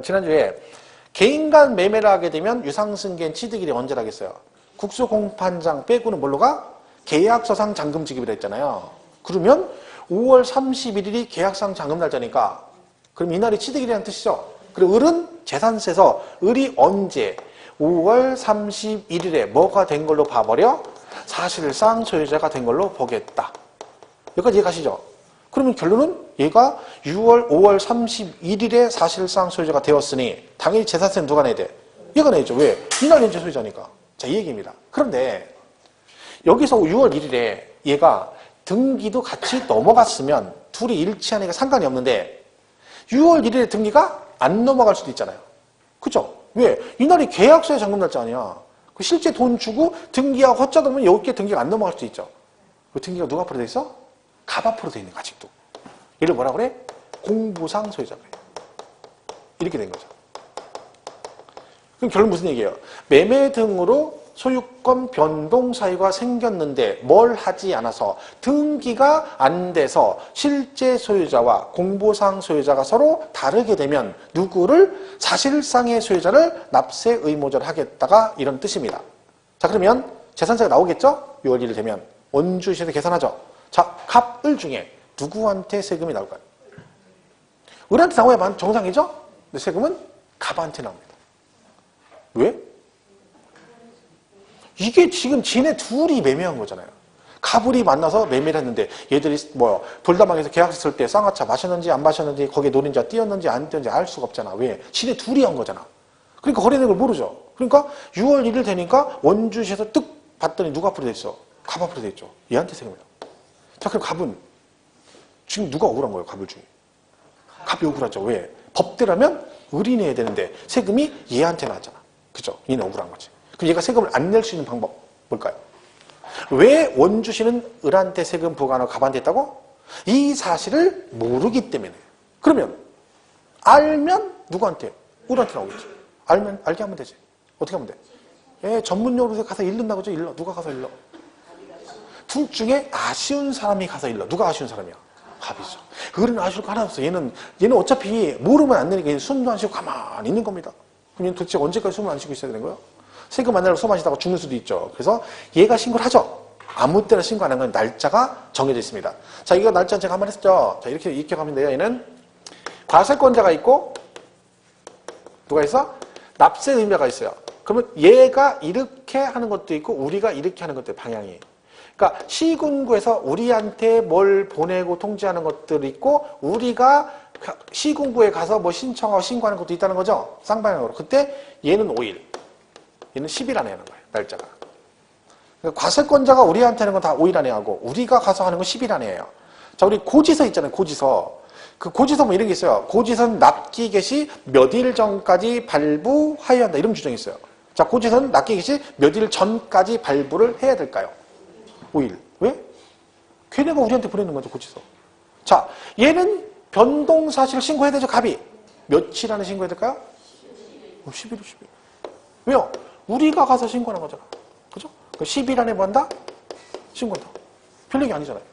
지난주에 개인 간 매매를 하게 되면 유상승계인 취득일이 언제라겠어요? 국수공판장 빼고는 뭘로 가? 계약서상 잔금지급이라 했잖아요. 그러면 5월 31일이 계약상 잔금 날짜니까 그럼 이날이 취득일이라는 뜻이죠. 그리고 을은 재산세에서 을이 언제 5월 31일에 뭐가 된 걸로 봐버려? 사실상 소유자가 된 걸로 보겠다. 여기까지 이해가시죠? 그러면 결론은 얘가 5월 31일에 사실상 소유자가 되었으니 당연히 재산세는 누가 내야 돼? 얘가 내죠. 왜? 이날 현재 소유자니까. 자, 이 얘기입니다. 그런데 여기서 6월 1일에 얘가 등기도 같이 넘어갔으면 둘이 일치하니까 상관이 없는데 6월 1일에 등기가 안 넘어갈 수도 있잖아요. 그죠? 왜? 이날이 계약서의 잔금 날짜 아니야. 실제 돈 주고 등기하고 허쩌다 보면 여기에 등기가 안 넘어갈 수도 있죠. 그 등기가 누가 앞으로 돼 있어? 갑 앞으로 돼 있는 거 아직도. 얘를 뭐라 그래? 공보상 소유자 그래. 이렇게 된 거죠. 그럼 결론 무슨 얘기예요? 매매 등으로 소유권 변동 사유가 생겼는데 뭘 하지 않아서 등기가 안 돼서 실제 소유자와 공보상 소유자가 서로 다르게 되면 누구를 사실상의 소유자를 납세 의무자를 하겠다가 이런 뜻입니다. 자, 그러면 재산세가 나오겠죠? 6월 1일 되면 원주시에서 계산하죠. 자, 갑, 을 중에 누구한테 세금이 나올까요? 을한테 나와야 정상이죠? 근데 세금은 갑한테 나옵니다. 왜? 이게 지금 지네 둘이 매매한 거잖아요. 갑을이 만나서 매매를 했는데 얘들이 돌다방에서 계약서 쓸 때 쌍화차 마셨는지 안 마셨는지 거기에 노린자 띄었는지 안 띄었는지 알 수가 없잖아. 왜? 지네 둘이 한 거잖아. 그러니까 거래된 걸 모르죠. 그러니까 6월 1일 되니까 원주시에서 뜩 봤더니 누가 앞으로 돼 있어? 갑 앞으로 돼 있죠. 얘한테 세금이야. 자, 그럼 갑은 지금 누가 억울한 거예요? 갑을 중에. 갑이 억울하죠. 왜? 법대로면 을이 내야 되는데 세금이 얘한테 나왔잖아. 그죠? 얘는 억울한 거지. 그럼 얘가 세금을 안 낼 수 있는 방법 뭘까요? 왜 원주시는 을한테 세금 부과하고 갑한테 했다고? 이 사실을 모르기 때문에. 그러면 알면 누구한테? 을한테 나오겠지. 알면 알게 하면 되지. 어떻게 하면 돼? 예, 전문용어로 가서 읽는다고 하죠. 일러. 누가 가서 일러? 둘 중에 아쉬운 사람이 가서 일러. 누가 아쉬운 사람이야? 갑이죠. 을은 아쉬울 거 하나 없어. 얘는 어차피 모르면 안 되니까 숨도 안 쉬고 가만히 있는 겁니다. 그럼 얘는 도대체 언제까지 숨을 안 쉬고 있어야 되는 거예요? 세금 안 내려고 숨 마시다가 죽는 수도 있죠. 그래서 얘가 신고를 하죠. 아무 때나 신고 안 하는 건 날짜가 정해져 있습니다. 자, 이거 날짜 제가 한번 했죠. 자, 이렇게 기억하면 돼요. 얘는 과세권자가 있고 누가 있어? 납세 의무자가 있어요. 그러면 얘가 이렇게 하는 것도 있고 우리가 이렇게 하는 것도 방향이. 그러니까 시군구에서 우리한테 뭘 보내고 통지하는 것들이 있고 우리가 시군구에 가서 뭐 신청하고 신고하는 것도 있다는 거죠. 쌍방향으로. 그때 얘는 5일, 얘는 10일 안에 하는 거예요. 날짜가. 그러니까 과세권자가 우리한테 하는 건 다 5일 안에 하고 우리가 가서 하는 건 10일 안에 해요. 자, 우리 고지서 있잖아요. 고지서. 그 고지서 뭐 이런 게 있어요. 고지서는 납기 개시 몇 일 전까지 발부하여야 한다. 이런 규정이 있어요. 자, 고지서는 납기 개시 몇 일 전까지 발부를 해야 될까요? 5일. 왜? 걔네가 우리한테 보내는 거죠, 고지서. 자, 얘는 변동사실을 신고해야 되죠, 갑이. 며칠 안에 신고해야 될까요? 10일, 10일. 왜요? 우리가 가서 신고하는 거잖아. 그죠? 10일 안에 뭐 한다? 신고한다. 별 얘기 아니잖아요.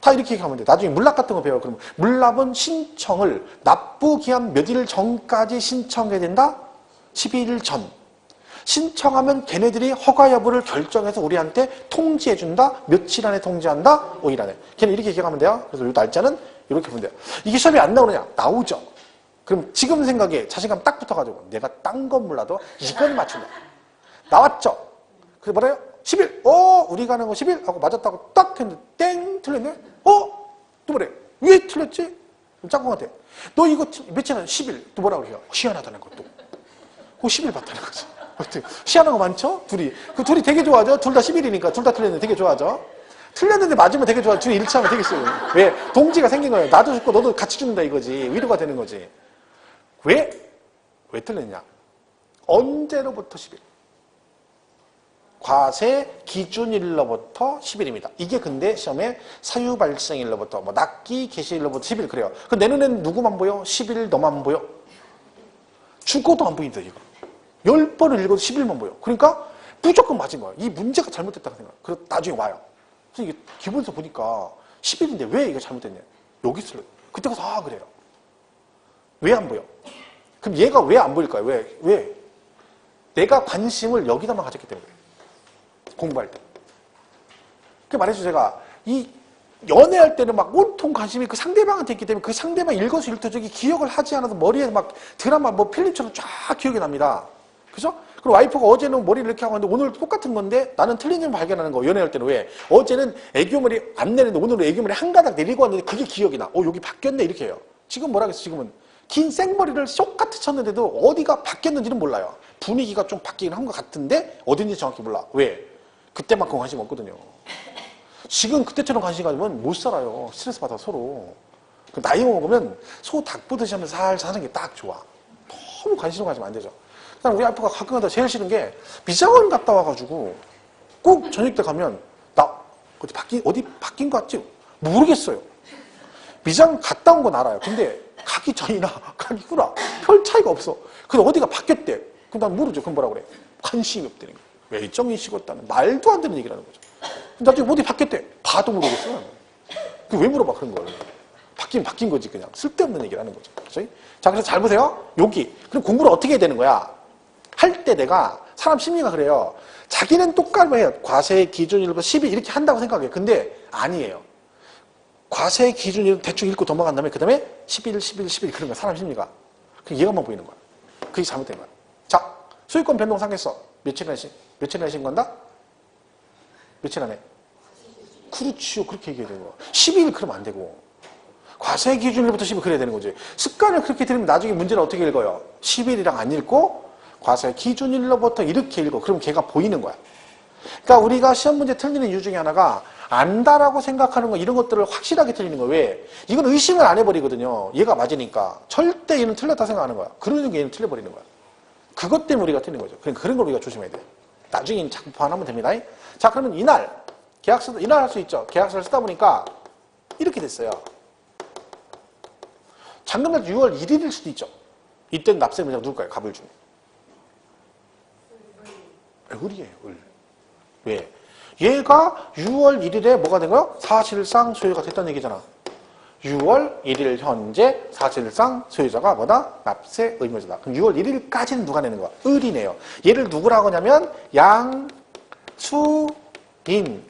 다 이렇게 얘기하면 돼. 나중에 물납 같은 거 배워. 그러면 물납은 신청을 납부기한 몇 일 전까지 신청해야 된다? 12일 전. 신청하면 걔네들이 허가 여부를 결정해서 우리한테 통지해준다? 며칠 안에 통지한다? 5일 안에. 걔는 이렇게 기억하면 돼요. 그래서 이 날짜는 이렇게 보면 돼요. 이게 시험에 안 나오느냐? 나오죠. 그럼 지금 생각에 자신감 딱 붙어가지고 내가 딴 건 몰라도 이건 맞춘다. 나왔죠? 그래서 뭐래요? 10일. 우리가 하는 거 10일? 하고 맞았다고 딱 했는데 땡! 틀렸네? 또 뭐래? 왜 틀렸지? 그럼 짝꿍한테 너 이거 며칠 안 10일. 또 뭐라고 해요? 희한하다는 것도. 10일 봤다는 거지. 희한한 거 많죠? 둘이. 그 둘이 되게 좋아하죠? 둘 다 10일이니까 둘 다 틀렸는데 되게 좋아하죠? 틀렸는데 맞으면 되게 좋아. 둘이 일치하면 되게 싫어요. 왜? 동지가 생긴 거예요. 나도 죽고 너도 같이 죽는다 이거지. 위로가 되는 거지. 왜 틀렸냐? 언제로부터 10일? 과세 기준일로부터 10일입니다. 이게 근데 시험에 사유 발생일로부터 납기 개시일로부터 10일 그래요. 그 내 눈에는 누구만 보여? 10일 너만 보여? 죽어도 안 보인다 이거. 10번을 읽어도 10일만 보여. 그러니까 무조건 맞은 거야. 이 문제가 잘못됐다고 생각해. 그래서 나중에 와요. 그래서 이게 기본서 보니까 10일인데 왜 이거 잘못됐냐? 여기 있을래. 그때 가서 그래요. 왜 안 보여? 그럼 얘가 왜 안 보일까요? 왜? 내가 관심을 여기다만 가졌기 때문에. 공부할 때. 그 말해서 제가 이 연애할 때는 막 온통 관심이 그 상대방한테 있기 때문에 그 상대방 일거수일투족이 기억을 하지 않아도 머리에 막 드라마 필름처럼 쫙 기억이 납니다. 그죠? 그리고 와이프가 어제는 머리를 이렇게 하고 있는데 오늘 똑같은 건데 나는 틀린 점 발견하는 거. 연애할 때는 왜? 어제는 애교머리 안 내는데 오늘은 애교머리 한 가닥 내리고 왔는데 그게 기억이 나. 여기 바뀌었네 이렇게 해요. 지금 뭐라 그랬어? 지금은 긴 생머리를 쏙같이 쳤는데도 어디가 바뀌었는지는 몰라요. 분위기가 좀 바뀌긴 한 것 같은데 어딘지 정확히 몰라. 왜? 그때만큼 관심 없거든요. 지금 그때처럼 관심 가지면 못 살아요. 스트레스 받아 서로. 나이 먹으면 소 닭 보듯이 하면서 살살 사는 게 딱 좋아. 너무 관심을 가지면 안 되죠. 그다음 우리 아빠가 가끔가다 제일 싫은 게 미장원 갔다 와가지고 꼭 저녁 때 가면 나 어디 바뀐 거 같지? 모르겠어요. 미장 갔다 온 건 알아요. 근데 가기 전이나 가기 후나 별 차이가 없어. 근데 어디가 바뀌었대. 그럼 난 모르죠. 그럼 뭐라 그래? 관심이 없다는 거야. 외정이 식었다는 말도 안 되는 얘기를 하는 거죠. 나중에 어디 바뀌었대. 봐도 모르겠어요. 왜 물어봐 그런 걸. 바뀐 거지 그냥. 쓸데없는 얘기를 하는 거죠. 그렇죠? 자, 그래서 잘 보세요. 여기. 그럼 공부를 어떻게 해야 되는 거야? 할 때 내가 사람 심리가 그래요. 자기는 똑같이 해요. 과세 기준일로부터 10일 이렇게 한다고 생각해요. 근데 아니에요. 과세 기준일 대충 읽고 넘어간 다음에 그 다음에 11, 11, 11 그런 거야. 사람 심리가. 그게 얘가만 보이는 거야. 그게 잘못된 거야. 자, 소유권 변동 상했어. 며칠 안에 신고한다? 며칠 안에? 그렇지요. 그렇게 얘기해야 되는 거야. 12일 그러면 안 되고. 과세 기준일부터 10일 그래야 되는 거지. 습관을 그렇게 들으면 나중에 문제를 어떻게 읽어요? 10일이랑 안 읽고 과세 기준일로부터 이렇게 읽어. 그럼 걔가 보이는 거야. 그러니까 우리가 시험 문제 틀리는 이유 중에 하나가 안다라고 생각하는 거 이런 것들을 확실하게 틀리는 거예요. 왜? 이건 의심을 안 해버리거든요. 얘가 맞으니까. 절대 얘는 틀렸다 생각하는 거야. 그러는 게 얘는 틀려버리는 거야. 그것 때문에 우리가 틀린 거죠. 그러니까 그런 걸 우리가 조심해야 돼요. 나중에 자꾸 보완하면 됩니다. 자, 그러면 이날 계약서도 이날 할 수 있죠. 계약서를 쓰다 보니까 이렇게 됐어요. 잔금날 6월 1일일 수도 있죠. 이때는 납세 문제가 누굴까요? 갑을 중에. 을이에요. 을. 왜? 얘가 6월 1일에 뭐가 된 거예요? 사실상 소유가 됐다는 얘기잖아. 6월 1일 현재 사실상 소유자가 뭐다? 납세 의무자다. 그럼 6월 1일까지는 누가 내는 거야? 을이네요. 얘를 누구라고 하냐면 양수인.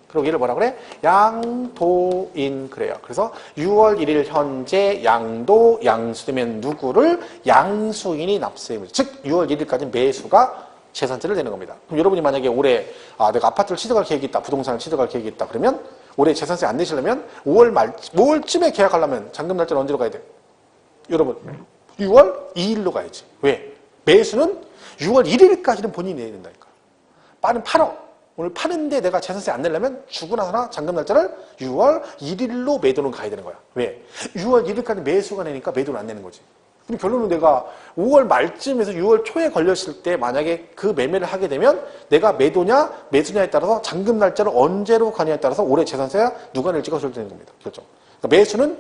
그리고 얘를 뭐라 그래? 양도인 그래요. 그래서 6월 1일 현재 양도 양수되면 누구를? 양수인이 납세 의무자. 즉 6월 1일까지 매수가 재산세를 내는 겁니다. 그럼 여러분이 만약에 올해 내가 아파트를 취득할 계획이 있다. 부동산을 취득할 계획이 있다. 그러면 올해 재산세 안 내시려면 5월쯤에 계약하려면 잔금 날짜는 언제로 가야 돼? 여러분 6월 2일로 가야지. 왜? 매수는 6월 1일까지는 본인이 내야 된다니까. 빠른 8억. 오늘 파는데 내가 재산세 안 내려면 주고 나서나 잔금 날짜를 6월 1일로 매도는 가야 되는 거야. 왜? 6월 1일까지 매수가 내니까 매도를 안 내는 거지. 근데 결론은 내가 5월 말쯤에서 6월 초에 걸렸을 때 만약에 그 매매를 하게 되면 내가 매도냐 매수냐에 따라서 잔금 날짜를 언제로 가냐에 따라서 올해 재산세가 누가 낼지가 결정되는 겁니다. 결정. 그러니까 매수는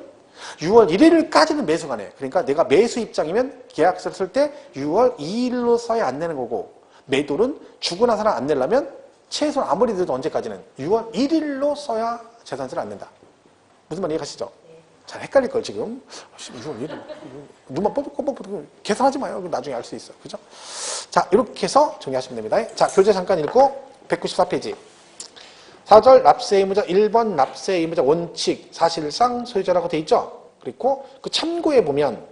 6월 1일까지는 매수가 내. 그러니까 내가 매수 입장이면 계약서를 쓸 때 6월 2일로 써야 안 내는 거고 매도는 주고 나서는 안 내려면 최소한 아무리 늦어도 언제까지는 6월 1일로 써야 재산세를 안 낸다. 무슨 말인지 이해가시죠? 잘 헷갈릴 걸 지금. 6월 1일. 눈만 뻑뻑뻑뻑 계산하지 마요. 나중에 알 수 있어. 그죠? 자, 이렇게 해서 정리하시면 됩니다. 자, 교재 잠깐 읽고 194페이지. 4절 납세의무자 1번 납세의무자 원칙 사실상 소유자라고 돼 있죠. 그리고 그 참고에 보면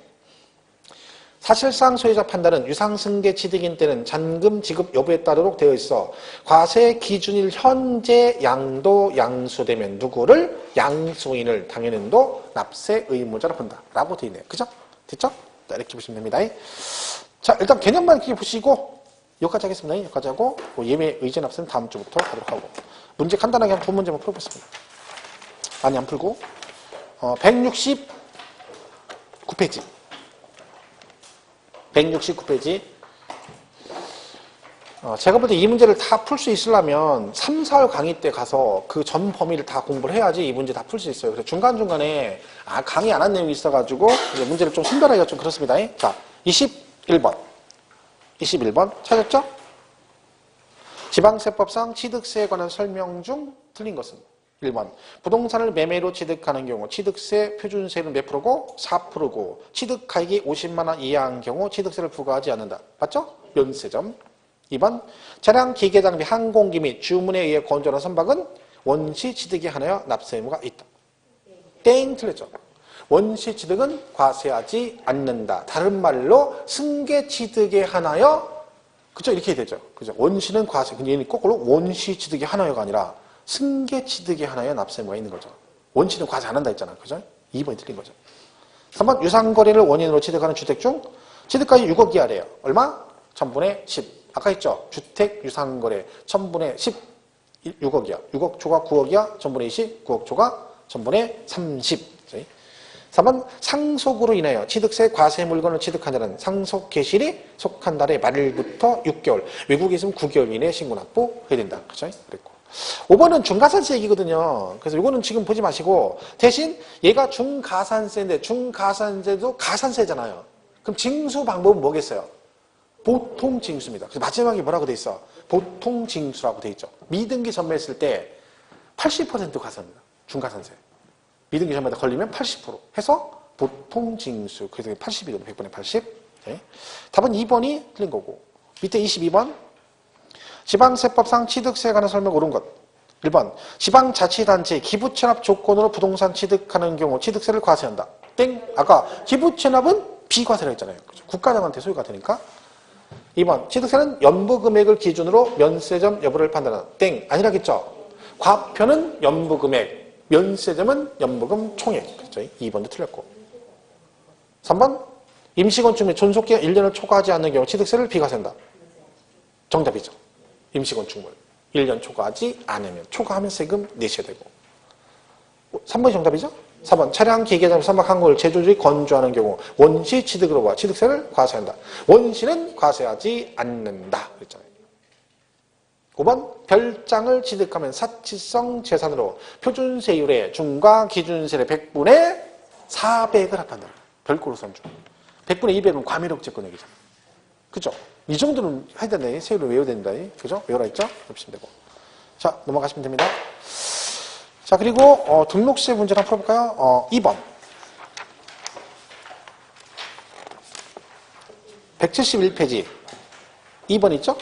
사실상 소유자 판단은 유상승계 취득인 때는 잔금 지급 여부에 따르도록 되어 있어 과세 기준일 현재 양도 양수되면 누구를 양수인을 당연인도 납세 의무자로 본다 라고 되어 있네요. 그죠? 됐죠? 자, 이렇게 보시면 됩니다. 자, 일단 개념만 이렇게 보시고 여기까지 하겠습니다. 여기까지 하고 예매 의제 납세는 다음 주부터 하도록 하고 문제 간단하게 한 두 문제만 풀어보겠습니다. 많이 안 풀고 169페이지 169페이지 제가 볼 때 이 문제를 다 풀 수 있으려면 3, 4월 강의 때 가서 그 전 범위를 다 공부를 해야지 이 문제 다 풀 수 있어요. 그래서 중간중간에 강의 안 한 내용이 있어가지고 문제를 좀 선별하기가 좀 그렇습니다. 자, 21번 찾았죠? 지방세법상 취득세에 관한 설명 중 틀린 것은 1번 부동산을 매매로 취득하는 경우 취득세 표준세율은 몇 프로고? 4%고 취득가액이 50만 원 이하인 경우 취득세를 부과하지 않는다. 맞죠? 면세점. 2번 차량, 기계장비, 항공기 및 주문에 의해 건조한 선박은 원시 취득에 한하여 납세 의무가 있다. 땡 틀렸죠. 원시 취득은 과세하지 않는다. 다른 말로 승계 취득에 한하여 그죠? 이렇게 되죠. 그죠? 원시는 과세. 근데 얘는 거꾸로 원시 취득이 하나여가 아니라 승계 취득이 하나여 납세 의무가 있는 거죠. 원시는 과세 안 한다 했잖아. 그죠? 2번이 틀린 거죠. 3번 유상거래를 원인으로 취득하는 주택 중 취득가액이 6억 이하래요. 얼마? 1000분의 10. 아까 했죠? 주택 유상거래 1000분의 10 6억이야. 6억 초과 9억이야. 1000분의 20 9억 초과 1000분의 30. 3번 상속으로 인하여 취득세 과세 물건을 취득한 자는 상속 개시일이 속한 달의 말일부터 6개월, 외국에 있으면 9개월 이내에 신고 납부해야 된다. 그죠? 그랬고 5번은 중가산세 얘기거든요. 그래서 이거는 지금 보지 마시고 대신 얘가 중가산세인데 중가산세도 가산세잖아요. 그럼 징수 방법은 뭐겠어요? 보통 징수입니다. 그래서 마지막에 뭐라고 돼 있어? 보통 징수라고 돼 있죠. 미등기 전매했을 때 80% 가산입니다. 중가산세. 미등기 전매다 걸리면 80% 해서 보통 징수. 그래서 80이거든요. 100분의 80. 네. 답은 2번이 틀린 거고. 밑에 22번. 지방세법상 취득세에 관한 설명 옳은 것. 1번. 지방자치단체 기부채납 조건으로 부동산 취득하는 경우 취득세를 과세한다. 땡. 아까 기부채납은 비과세라 했잖아요. 그렇죠? 국가장한테 소유가 되니까. 2번. 취득세는 연부금액을 기준으로 면세점 여부를 판단한다. 땡. 아니라겠죠. 과표는 연부금액. 면세점은 연부금 총액. 그렇죠? 2번도 틀렸고. 3번. 임시건축 및 존속기간 1년을 초과하지 않는 경우 취득세를 비과세한다. 정답이죠. 임시건축물. 1년 초과하지 않으면. 초과하면 세금 내셔야 되고. 3번이 정답이죠? 4번. 차량, 기계장, 선박, 항공을 제조직 건조하는 경우 원시 취득으로 봐 취득세를 과세한다. 원시는 과세하지 않는다. 그랬잖아요. 5번. 별장을 취득하면 사치성 재산으로 표준세율의 중과 기준세율의 100분의 400을 합한다. 별도로 선주. 100분의 200은 과밀억제권액이잖아. 그죠? 이 정도는 해야 된다. 세율을 외워야 된다. 그죠? 외워라 했죠? 해보시면 되고. 자, 넘어가시면 됩니다. 자, 그리고 등록세 문제를 한번 풀어볼까요? 2번. 171페이지. 2번 있죠?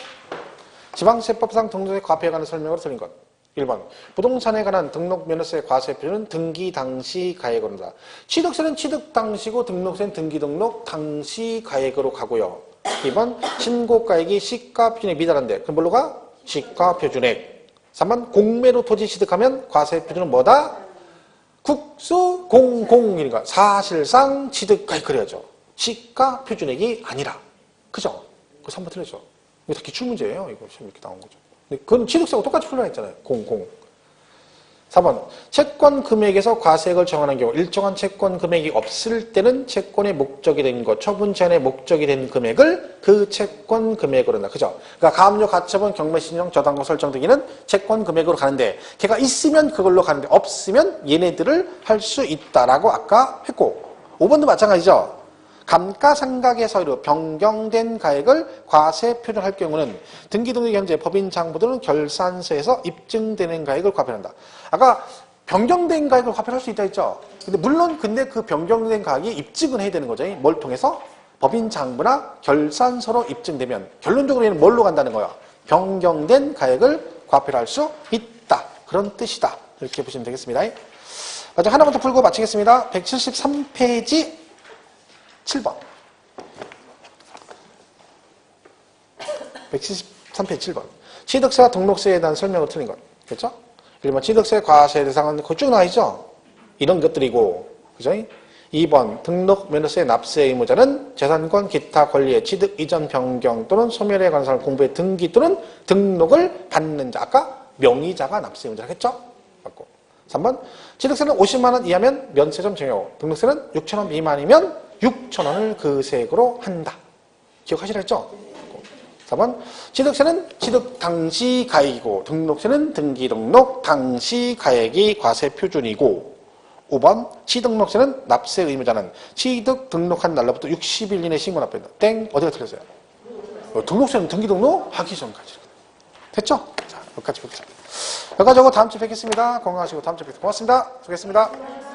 지방세법상 등록세 과표에 관한 설명으로 드린 것. 1번. 부동산에 관한 등록면허세 과세표는 등기 당시 가액으로 한다. 취득세는 취득 당시고 등록세는 등기 등록 당시 가액으로 가고요. 2번. 신고가액이 시가표준액 미달한데 그럼 뭘로 가? 시가표준액. 3번. 공매로 토지 취득하면 과세표준은 뭐다? 국수공공이니까 사실상 취득가액 그래야죠. 시가표준액이 아니라. 그죠? 그 3번 틀렸죠. 이거 다 기출문제예요. 이거 시험 이렇게 나온 거죠. 그건 취득세하고 똑같이 풀려나 있잖아요. 00. 4번 채권 금액에서 과세액을 정하는 경우 일정한 채권 금액이 없을 때는 채권의 목적이 된 것, 처분 제한의 목적이 된 금액을 그 채권 금액으로 한다. 그죠? 그러니까 가압류, 가처분, 경매신용, 저당권 설정 등기는 채권 금액으로 가는데 걔가 있으면 그걸로 가는데 없으면 얘네들을 할 수 있다라고 아까 했고 5번도 마찬가지죠. 감가상각의 서류 변경된 가액을 과세 표준할 경우는 등기등록 현재 법인 장부들은 결산서에서 입증되는 가액을 과표한다. 아까 변경된 가액을 과표할 수 있다 했죠. 근데 물론 그 변경된 가액이 입증은 해야 되는 거죠. 뭘 통해서? 법인 장부나 결산서로 입증되면 결론적으로 얘는 뭘로 간다는 거야? 변경된 가액을 과표할 수 있다. 그런 뜻이다. 이렇게 보시면 되겠습니다. 마지막 하나만 더 풀고 마치겠습니다. 173페이지 7번. 173페이지 7번. 취득세와 등록세에 대한 설명을 틀린 것. 그렇죠? 1번 취득세 과세 대상은 그거 쭉 나와있죠? 이런 것들이고. 그죠? 2번 등록 면허세 납세 의무자는 재산권 기타 권리의 취득 이전 변경 또는 소멸에 관한 사항 공부의 등기 또는 등록을 받는 자. 아까 명의자가 납세 의무자라고 했죠? 맞고. 3번 취득세는 50만 원 이하면 면세점 적용. 등록세는 6천 원 미만이면 6천 원을 그 세액으로 한다. 기억하시라 했죠? 4번 취득세는 취득 당시 가액이고 등록세는 등기 등록 당시 가액이 과세 표준이고 5번 취등록세는 납세 의무자는 취득 등록한 날로부터 60일 이내 신고 납부한다. 땡. 어디가 틀렸어요? 등록세는 등기 등록 하기 전까지. 됐죠? 자, 여기까지 보겠습니다. 여기까지 하고 다음 주에 뵙겠습니다. 건강하시고 다음 주에 뵙겠습니다. 고맙습니다. 수고했습니다.